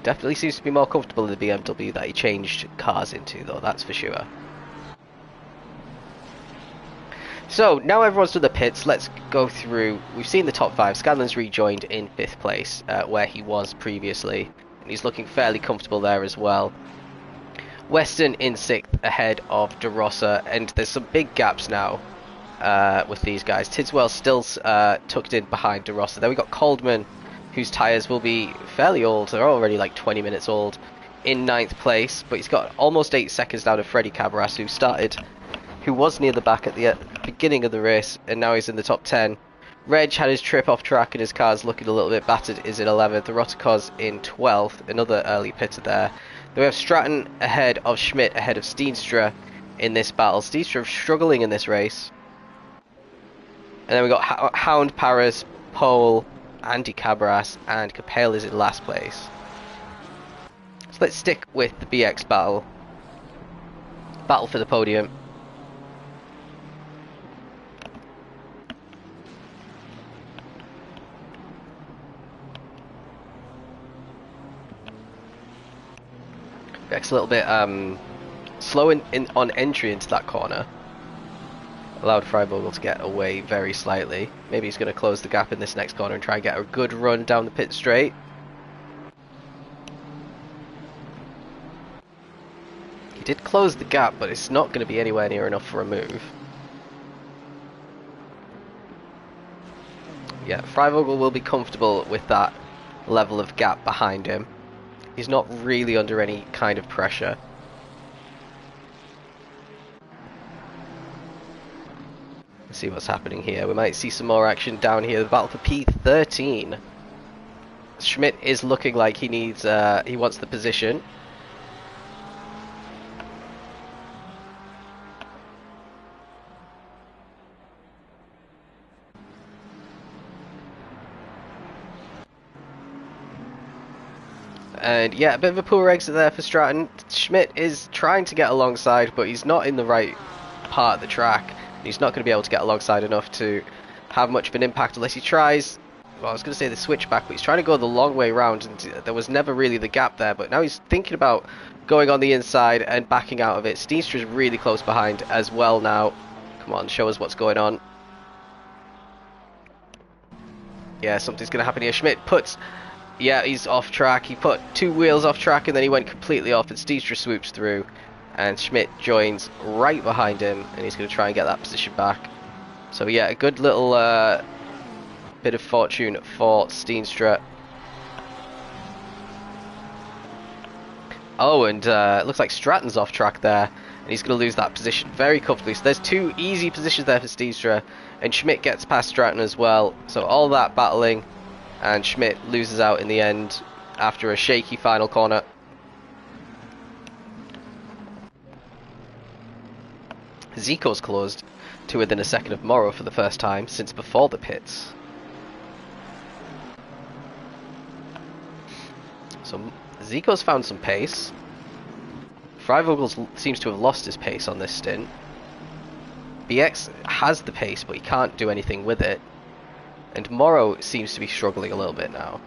Definitely seems to be more comfortable in the BMW that he changed cars into, though, that's for sure. So, now everyone's done the pits, let's go through. We've seen the top 5. Scanlon's rejoined in 5th place, where he was previously, and he's looking fairly comfortable there as well. Weston in 6th, ahead of De Rosa, and there's some big gaps now with these guys. Tidswell still tucked in behind De Rosa. Then we got Coldman, whose tyres will be fairly old. They're already like 20 minutes old, in 9th place, but he's got almost 8 seconds down to Freddie Cabras, who was near the back at the beginning of the race, and now he's in the top 10. Reg had his trip off track and his car's looking a little bit battered, is in 11th. The Rotikos in 12th, another early pitter there. Then we have Stratton ahead of Schmidt, ahead of Steenstra in this battle. Steenstra struggling in this race. And then we got Hound, Paris, Pohl, Andy Cabras, and Capel is in last place. So let's stick with the BX battle. Battle for the podium. BX a little bit slow on entry into that corner. Allowed Freivogel to get away very slightly. Maybe he's going to close the gap in this next corner and try and get a good run down the pit straight. He did close the gap, but it's not going to be anywhere near enough for a move. Yeah, Freivogel will be comfortable with that level of gap behind him. He's not really under any kind of pressure. See what's happening here. We might see some more action down here. The battle for P13. Schmidt is looking like he needs, he wants the position. And yeah, a bit of a poor exit there for Stratton. Schmidt is trying to get alongside, but he's not in the right part of the track. He's not going to be able to get alongside enough to have much of an impact unless he tries, well, I was going to say the switchback, but he's trying to go the long way round, and there was never really the gap there, but now he's thinking about going on the inside and backing out of it. Steenstra's really close behind as well now. Come on, show us what's going on. Yeah, something's going to happen here. Schmidt puts, yeah, he's off track. He put 2 wheels off track and then he went completely off, and Steenstra swoops through. And Schmidt joins right behind him, and he's going to try and get that position back. So yeah, a good little bit of fortune for Steenstra. Oh, and it looks like Stratton's off track there, and he's going to lose that position very comfortably. So there's 2 easy positions there for Steenstra, and Schmidt gets past Stratton as well. So all that battling, and Schmidt loses out in the end. after a shaky final corner. Zico's closed to within a second of Morrow for the first time since before the pits. So Zico's found some pace. Freivogel seems to have lost his pace on this stint. BX has the pace, but he can't do anything with it. And Morrow seems to be struggling a little bit now.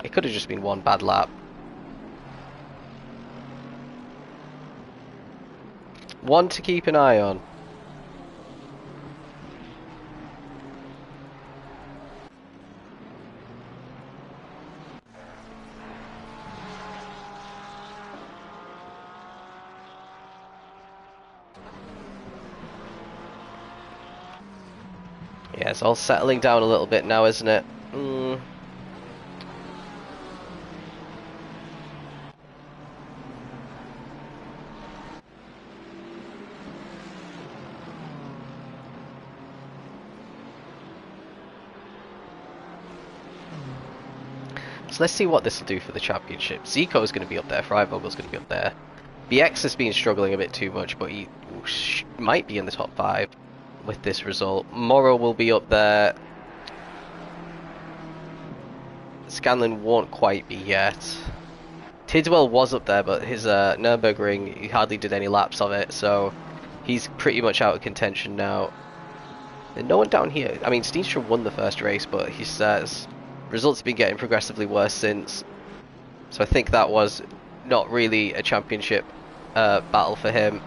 It could have just been one bad lap. One to keep an eye on. Yeah, it's all settling down a little bit now, isn't it? So let's see what this will do for the championship. Zico's going to be up there, Freivogel's going to be up there. BX has been struggling a bit too much, but he might be in the top 5 with this result. Morrow will be up there. Scanlon won't quite be yet. Tidwell was up there, but his Nürburgring, he hardly did any laps of it, so he's pretty much out of contention now. And no one down here. I mean, Steenstra won the first race, but he says results have been getting progressively worse since. So I think that was not really a championship battle for him.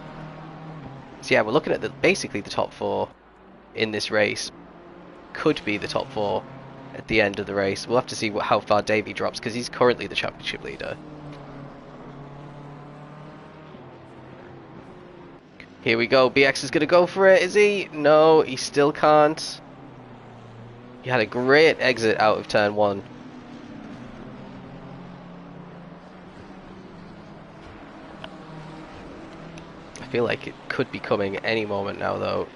So yeah, we're looking at basically the top 4 in this race. Could be the top 4 at the end of the race. We'll have to see how far Davey drops, because he's currently the championship leader. Here we go. BX is going to go for it, is he? No, he still can't. He had a great exit out of turn 1. I feel like it could be coming any moment now, though.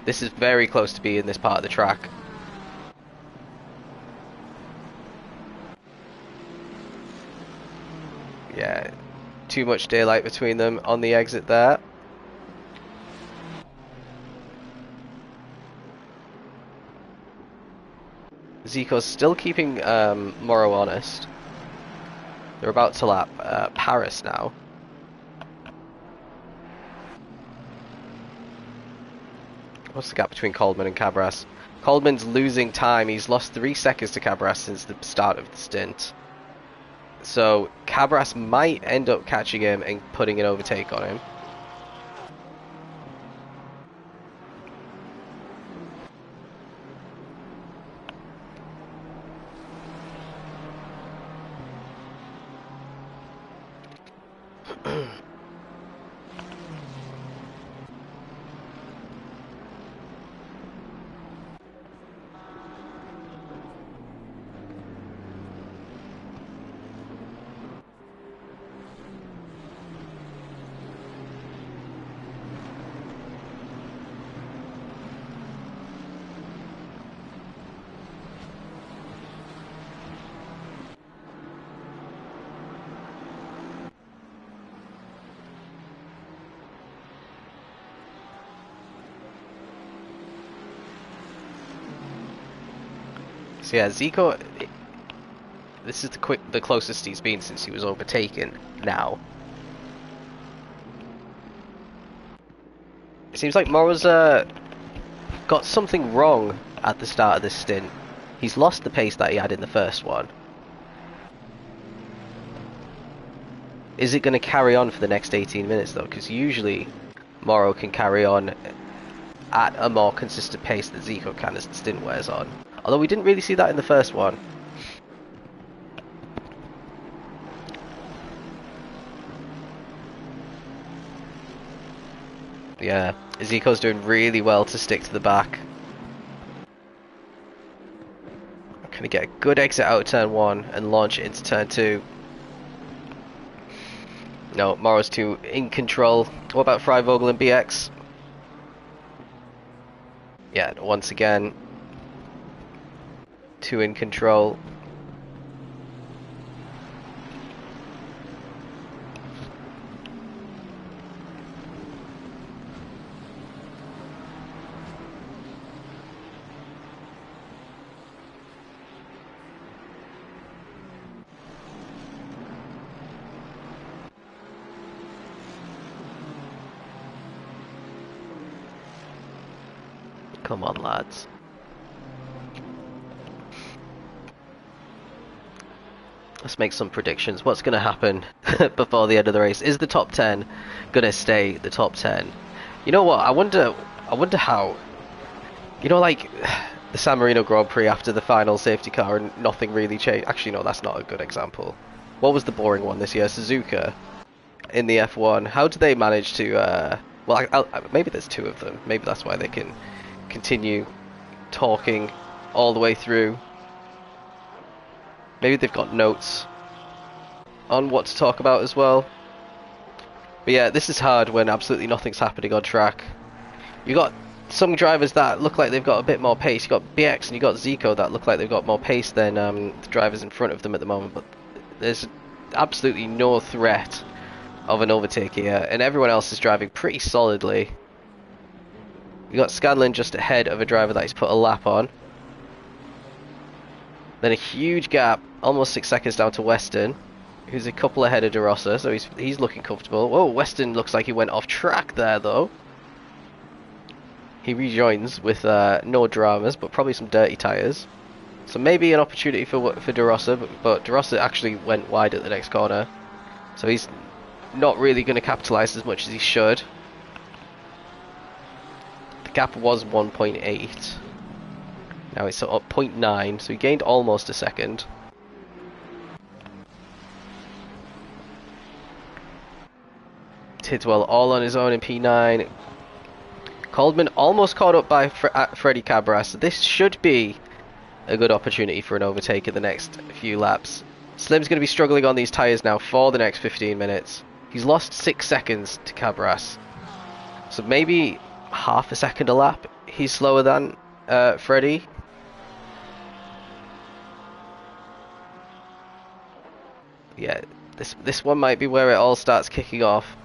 This is very close to being this part of the track. Yeah, too much daylight between them on the exit there. Zico's still keeping Morrow honest. They're about to lap Paris now. What's the gap between Coldman and Cabras? Coldman's losing time. He's lost 3 seconds to Cabras since the start of the stint. So Cabras might end up catching him and putting an overtake on him. So yeah, Zico, this is the closest he's been since he was overtaken now. It seems like Morrow's got something wrong at the start of this stint. He's lost the pace that he had in the first one. Is it going to carry on for the next 18 minutes though? Because usually Morrow can carry on at a more consistent pace that Zico can as the stint wears on. Although we didn't really see that in the first one. Yeah, Zico's doing really well to stick to the back. Can he get a good exit out of turn 1 and launch it into turn 2? No, Morrow's too in control. What about Freivogel and BX? Yeah, once again, two in control. Come on, lads. Let's make some predictions. What's going to happen before the end of the race? Is the top 10 going to stay the top 10? You know what? I wonder how. You know, like the San Marino Grand Prix after the final safety car and nothing really changed. Actually, no, that's not a good example. What was the boring one this year? Suzuka in the F1. How did they manage to... well, maybe there's two of them. Maybe that's why they can continue talking all the way through. Maybe they've got notes on what to talk about as well. But yeah, this is hard when absolutely nothing's happening on track. You got some drivers that look like they've got a bit more pace. You got BX and you got Zico that look like they've got more pace than the drivers in front of them at the moment. But there's absolutely no threat of an overtake here, and everyone else is driving pretty solidly. You got Scanlon just ahead of a driver that he's put a lap on. Then a huge gap, almost 6 seconds down to Weston, who's a couple ahead of De Rosa, so he's looking comfortable. Whoa, Weston looks like he went off track there though. He rejoins with no dramas, but probably some dirty tyres. So maybe an opportunity for De Rosa, but De Rosa actually went wide at the next corner, so he's not really going to capitalise as much as he should. The gap was 1.8. Now it's up 0.9, so he gained almost a second. Tidwell all on his own in P9. Coldman almost caught up by Freddie Cabras. This should be a good opportunity for an overtake in the next few laps. Slim's going to be struggling on these tyres now for the next 15 minutes. He's lost 6 seconds to Cabras. So maybe half a second a lap. He's slower than Freddie. Yeah, this one might be where it all starts kicking off.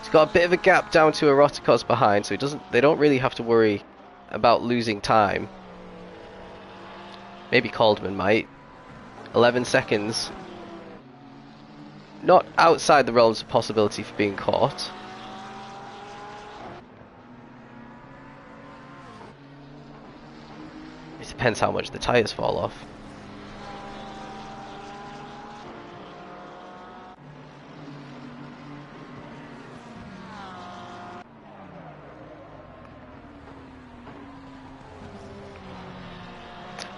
He's got a bit of a gap down to Eroticos behind, so they don't really have to worry about losing time. Maybe Coldman might. 11 seconds. Not outside the realms of possibility for being caught. It depends how much the tyres fall off.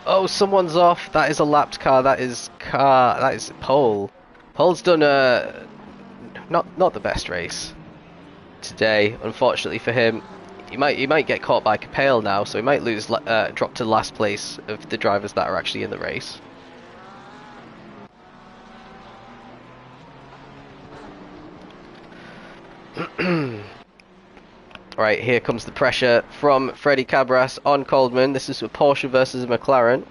Oh, someone's off. That is a lapped car. That is Pole. Pole's done not the best race today, unfortunately for him. He might get caught by Capel now, so he might lose drop to last place of the drivers that are actually in the race. Right, here comes the pressure from Freddie Cabras on Coldman. This is a Porsche versus a McLaren.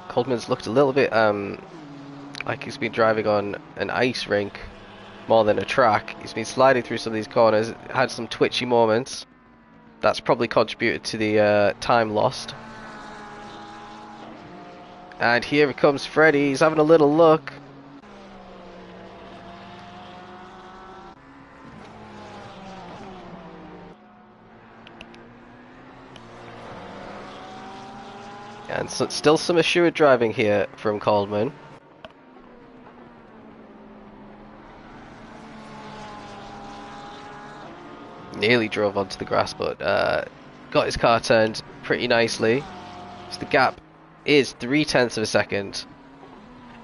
Coldman's looked a little bit like he's been driving on an ice rink more than a track. He's been sliding through some of these corners, had some twitchy moments. That's probably contributed to the time lost. And here comes Freddie. He's having a little look. And so, still some assured driving here from Coldman. Nearly drove onto the grass, but got his car turned pretty nicely. So the gap is 0.3 of a second.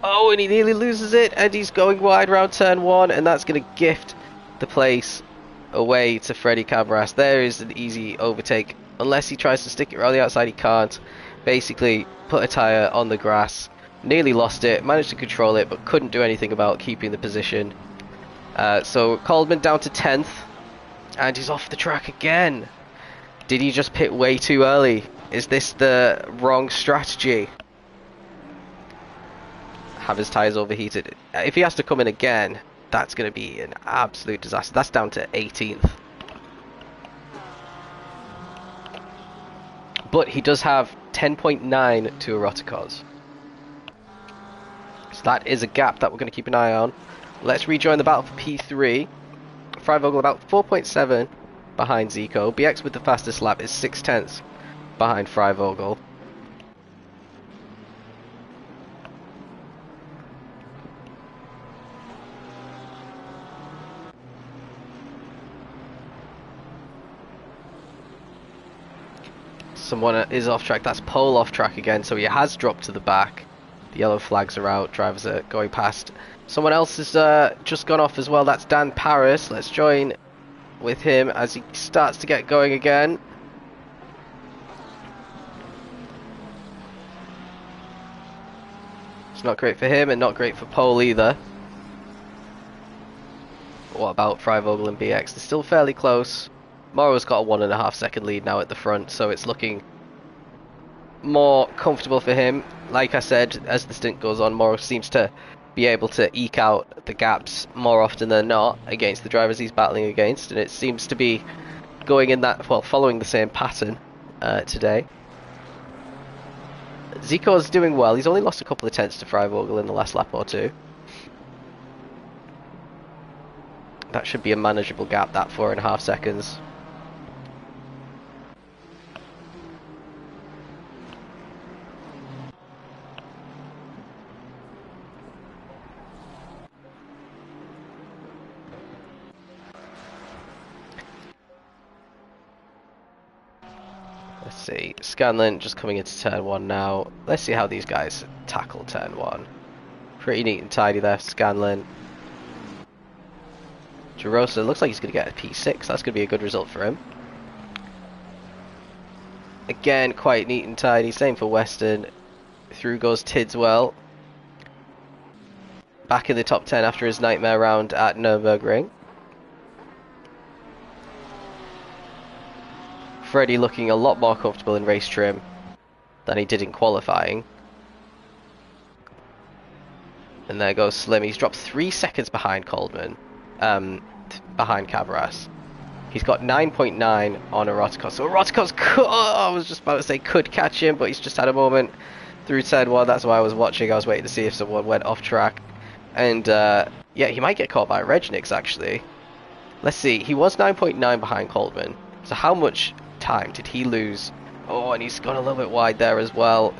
Oh, and he nearly loses it, and he's going wide round turn 1, and that's going to gift the place away to Freddie Cabras. There is an easy overtake. Unless he tries to stick it around the outside, he can't. Basically put a tyre on the grass, nearly lost it, managed to control it, but couldn't do anything about keeping the position. So Coldman down to 10th, and he's off the track again. Did he just pit way too early? Is this the wrong strategy? Have his tyres overheated? If he has to come in again, that's going to be an absolute disaster. That's down to 18th. But he does have 10.9 to Eroticos. So that is a gap that we're going to keep an eye on. Let's rejoin the battle for P3. Freivogel about 4.7 behind Zico. BX with the fastest lap is 0.6 behind Freivogel. Someone is off track. That's Pole off track again, so he has dropped to the back. The yellow flags are out. Drivers are going past. Someone else has just gone off as well. That's Dan Paris. Let's join with him as he starts to get going again. It's not great for him and not great for Pole either. What about Freivogel and BX? They're still fairly close. Morrow's got a 1.5 second lead now at the front, so it's looking more comfortable for him. Like I said, as the stint goes on, Morrow seems to be able to eke out the gaps more often than not against the drivers he's battling against, and it seems to be going in that, well, following the same pattern today. Zico's doing well. He's only lost a couple of tenths to Freivogel in the last lap or two. That should be a manageable gap, that 4.5 seconds. Let's see, Scanlon just coming into turn 1 now. Let's see how these guys tackle turn 1. Pretty neat and tidy there, Scanlon. Gerosa looks like he's going to get a P6. That's going to be a good result for him. Again, quite neat and tidy. Same for Weston. Through goes Tidswell. Back in the top 10 after his nightmare round at Nürburgring. Freddie looking a lot more comfortable in race trim than he did in qualifying. And there goes Slim. He's dropped 3 seconds behind Coldman. Behind Cabras. He's got 9.9 on Eroticos. So Eroticos I was just about to say could catch him, but he's just had a moment through turn 1. That's why I was watching. I was waiting to see if someone went off track. And yeah, he might get caught by Regnix actually. Let's see. He was 9.9 behind Coldman. So how much time did he lose? Oh, and he's gone a little bit wide there as well.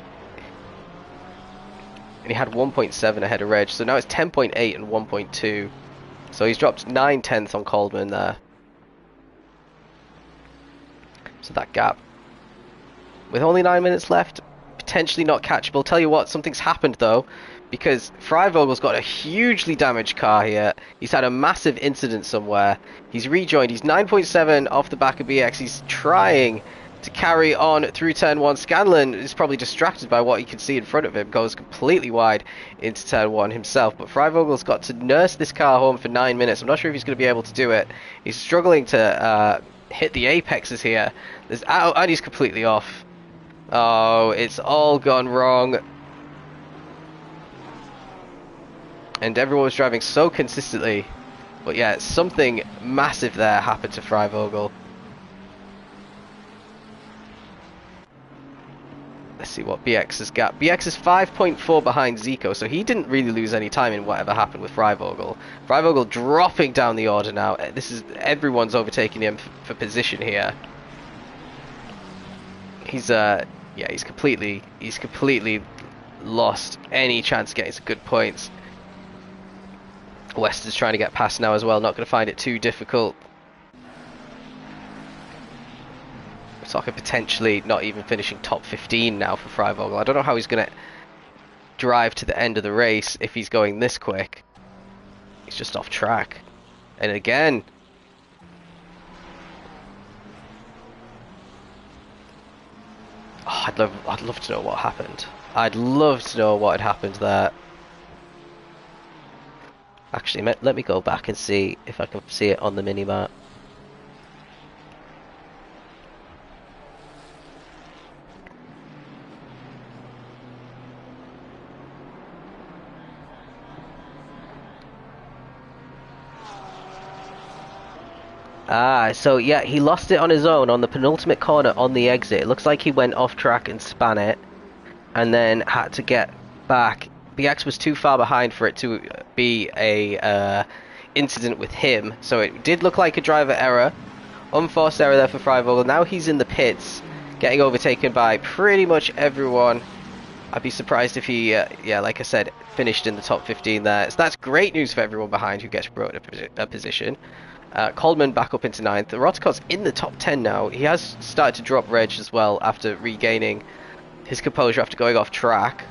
And he had 1.7 ahead of Reg. So now it's 10.8 and 1.2. So he's dropped 9 tenths on Coldman there. So that gap, with only 9 minutes left, potentially not catchable. Tell you what, something's happened though, because Freivogel's got a hugely damaged car here. He's had a massive incident somewhere. He's rejoined. He's 9.7 off the back of BX. He's trying to carry on through turn 1. Scanlon is probably distracted by what he can see in front of him. Goes completely wide into turn 1 himself. But Freivogel's got to nurse this car home for 9 minutes. I'm not sure if he's going to be able to do it. He's struggling to hit the apexes here. And he's completely off. Oh, it's all gone wrong. And everyone was driving so consistently. But yeah, something massive there happened to Freivogel. Let's see what BX's gap. BX is 5.4 behind Zico, so he didn't really lose any time in whatever happened with Freivogel. Freivogel dropping down the order now. This is everyone's overtaking him for position here. He's yeah, he's completely lost any chance of getting some good points. West is trying to get past now as well. Not going to find it too difficult. Talking potentially not even finishing top 15 now for Freivogel. I don't know how he's going to drive to the end of the race if he's going this quick. He's just off track. And again, oh, I'd love to know what happened. I'd love to know what had happened there. Actually, let me go back and see if I can see it on the minimap. So yeah, he lost it on his own on the penultimate corner on the exit. It looks like he went off track and span it, and then had to get back. BX was too far behind for it to be a incident with him, so it did look like a driver error. Unforced error there for Freivogel. Now he's in the pits, getting overtaken by pretty much everyone. I'd be surprised if he, yeah, like I said, finished in the top 15 there. So that's great news for everyone behind who gets brought a position. Coleman back up into 9th. Rotikov's in the top 10 now. He has started to drop reg as well after regaining his composure after going off track.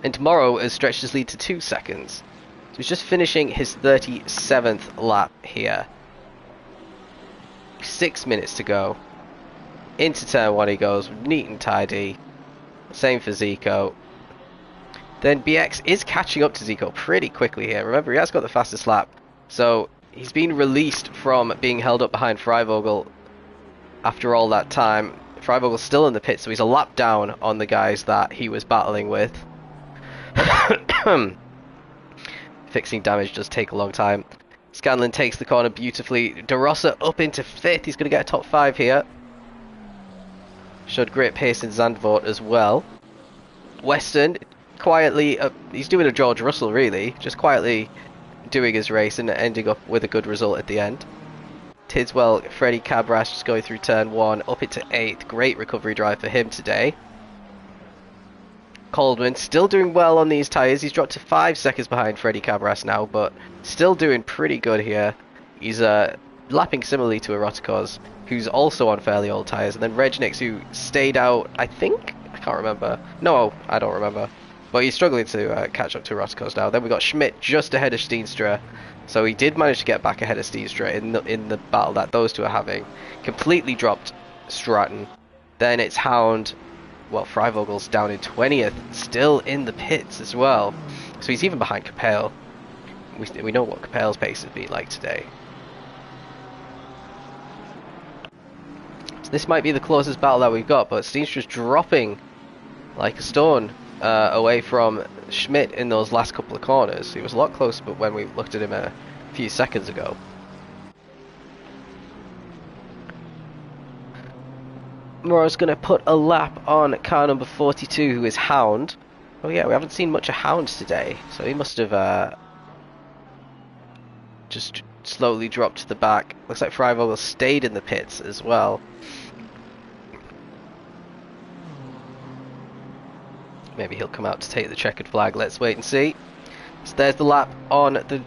And tomorrow has stretched his lead to 2 seconds. So he's just finishing his 37th lap here. 6 minutes to go. Into turn 1 he goes, neat and tidy. Same for Zico. Then BX is catching up to Zico pretty quickly here. Remember, he has got the fastest lap. So he's been released from being held up behind Freivogel after all that time. Freivogel's still in the pit, so he's a lap down on the guys that he was battling with. Fixing damage does take a long time. Scanlon takes the corner beautifully. De Rossa up into 5th. He's going to get a top 5 here. Showed great pace in Zandvoort as well. Weston quietly, he's doing a George Russell really, just quietly doing his race and ending up with a good result at the end. Tidswell, Freddie Cabras just going through turn 1, up into 8th. Great recovery drive for him today. Coleman still doing well on these tyres. He's dropped to 5 seconds behind Freddie Cabras now, but still doing pretty good here. He's lapping similarly to Eroticos, who's also on fairly old tyres. And then Regnix, who stayed out, I think? I can't remember. No, I don't remember. But he's struggling to catch up to Eroticos now. Then we got Schmidt just ahead of Steenstra. So he did manage to get back ahead of Steenstra in the battle that those two are having. Completely dropped Stratton. Then it's Hound. Well, Freivogel's down in 20th, still in the pits as well. So he's even behind Capel. We know what Capel's pace has been like today. So this might be the closest battle that we've got, but Steenstra's dropping like a stone away from Schmidt in those last couple of corners. He was a lot closer but when we looked at him a few seconds ago. Mora's going to put a lap on car number 42, who is Hound. Oh yeah, we haven't seen much of Hound today, so he must have just slowly dropped to the back. Looks like Freivogel stayed in the pits as well. Maybe he'll come out to take the checkered flag. Let's wait and see. So there's the lap on the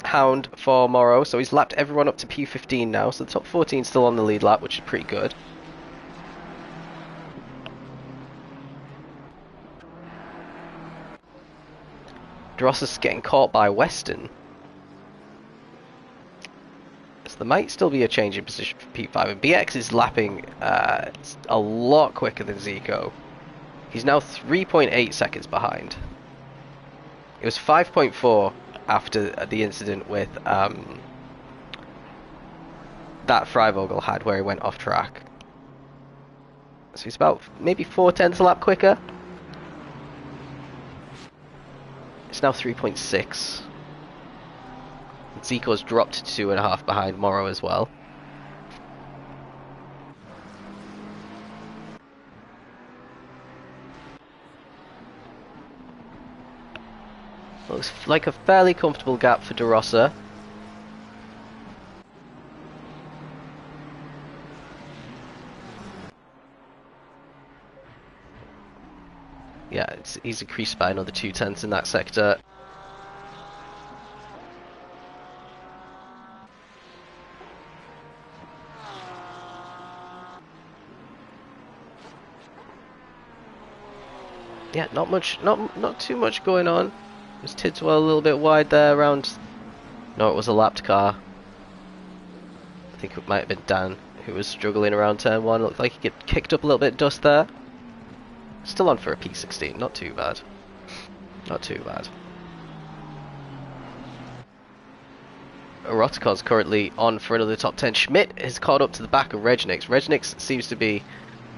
Hound for Morrow. So he's lapped everyone up to P15 now. So the top 14 still on the lead lap, which is pretty good. Dross is getting caught by Weston. So there might still be a change in position for P5. And BX is lapping a lot quicker than Zico. He's now 3.8 seconds behind. It was 5.4 after the incident with that Freivogel had where he went off track. So he's about maybe 4/10 a lap quicker. It's now 3.6. Zico's dropped to 2.5 behind Morrow as well. Looks like a fairly comfortable gap for De Rossa. Yeah, he's increased by another 0.2 in that sector. Yeah, not too much going on. Was Tidswell a little bit wide there around... No, it was a lapped car. I think it might have been Dan who was struggling around turn 1. Looked like he get kicked up a little bit of dust there. Still on for a P16, not too bad. Not too bad. Erotico's currently on for another top 10. Schmidt has caught up to the back of Regnix. Regnix seems to be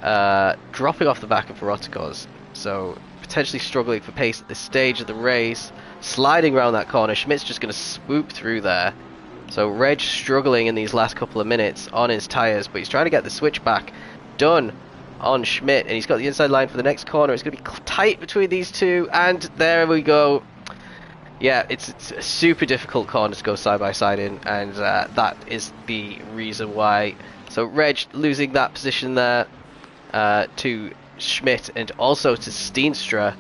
dropping off the back of Erotico's, so potentially struggling for pace at this stage of the race. Sliding around that corner, Schmidt's just going to swoop through there. So Reg struggling in these last couple of minutes on his tyres, but he's trying to get the switchback done on Schmidt, and he's got the inside line for the next corner. It's going to be tight between these two, and there we go. Yeah, it's a super difficult corner to go side by side in, and that is the reason why. So Reg losing that position there to Schmidt and also to Steenstra.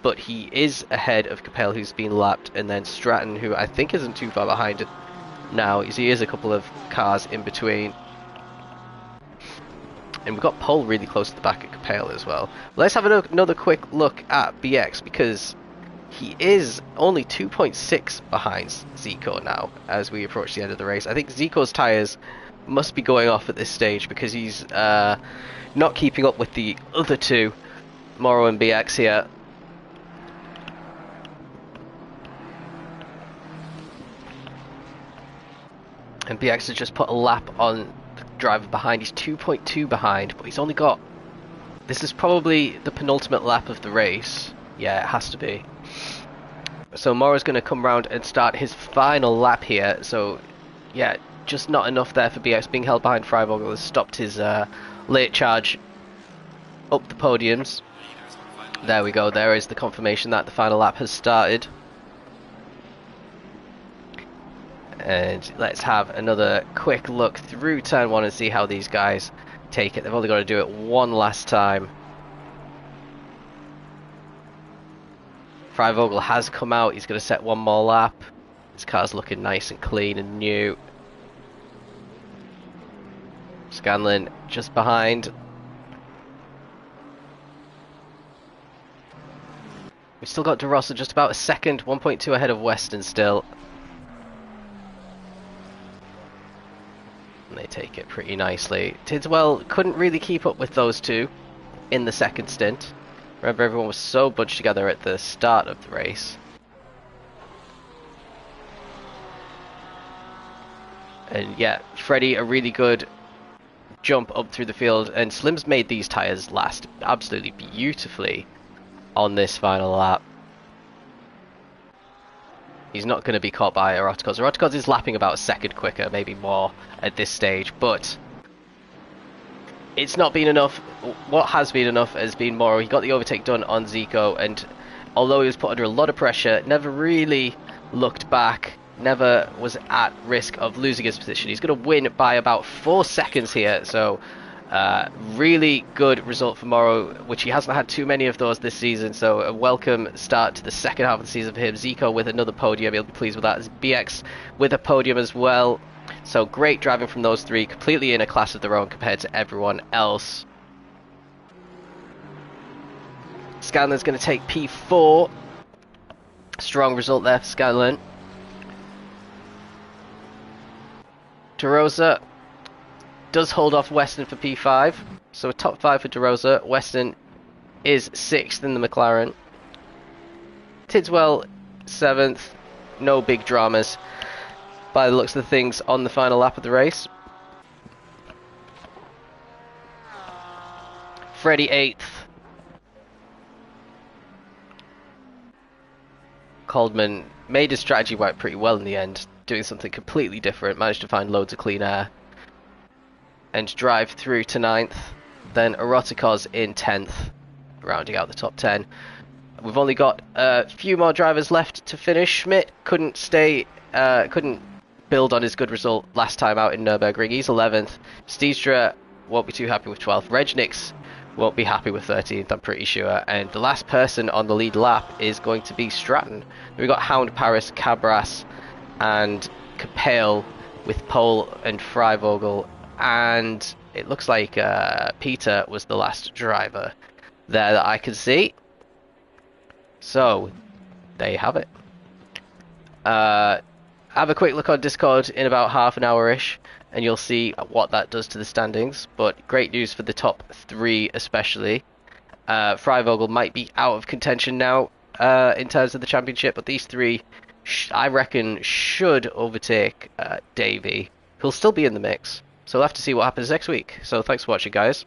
But he is ahead of Capel, who's been lapped, and then Stratton, who I think isn't too far behind now. He is a couple of cars in between. And we've got Pole really close to the back of Capel as well. Let's have another quick look at BX, because he is only 2.6 behind Zico now as we approach the end of the race. I think Zico's tyres must be going off at this stage because he's not keeping up with the other two, Morrow and BX here. And BX has just put a lap on the driver behind. He's 2.2 behind, but he's only got... This is probably the penultimate lap of the race. Yeah, it has to be. So Morrow's going to come round and start his final lap here. So, yeah, just not enough there for BX. Being held behind Freivogel has stopped his late charge up the podiums. There we go. There is the confirmation that the final lap has started. And let's have another quick look through turn one and see how these guys take it. They've only got to do it one last time. Freivogel has come out. He's going to set one more lap. His car's looking nice and clean and new. Scanlon just behind. We've still got De Rossa just about a second, 1.2 ahead of Weston still. And they take it pretty nicely. Tidswell couldn't really keep up with those two in the second stint. Remember, everyone was so bunched together at the start of the race. And yeah, Freddie, a really good jump up through the field. And Slim's made these tyres last absolutely beautifully on this final lap. He's not going to be caught by Erotikos. Erotikos is lapping about a second quicker, maybe more at this stage, but it's not been enough. What has been enough has been Morrow. He got the overtake done on Zico, and although he was put under a lot of pressure, never really looked back, never was at risk of losing his position. He's going to win by about 4 seconds here, so really good result for Morrow, which he hasn't had too many of those this season, so a welcome start to the second half of the season for him. Zico with another podium, he'll be pleased with that. BX with a podium as well, so great driving from those three, completely in a class of their own compared to everyone else. Scanlon's going to take P4, strong result there for Scanlon. De Rosa does hold off Weston for P5, so a top 5 for De Rosa. Weston is 6th in the McLaren. Tidswell 7th, no big dramas by the looks of things on the final lap of the race. Freddie 8th. Coldman made his strategy work pretty well in the end, doing something completely different, managed to find loads of clean air and drive through to 9th. Then Erotikos in 10th, rounding out the top 10. We've only got a few more drivers left to finish. Schmidt couldn't build on his good result last time out in Nürburgring. He's 11th. Steenstra won't be too happy with 12th. Regnix won't be happy with 13th, I'm pretty sure. And the last person on the lead lap is going to be Stratton. We've got Hound, Paris, Cabras and Capel with Pole and Freivogel. And it looks like Peter was the last driver there that I can see. So, there you have it. Have a quick look on Discord in about half an hour-ish, and you'll see what that does to the standings. But great news for the top 3 especially. Freivogel might be out of contention now in terms of the championship, but these 3, I reckon, should overtake Davey, who'll still be in the mix. So we'll have to see what happens next week. So thanks for watching, guys.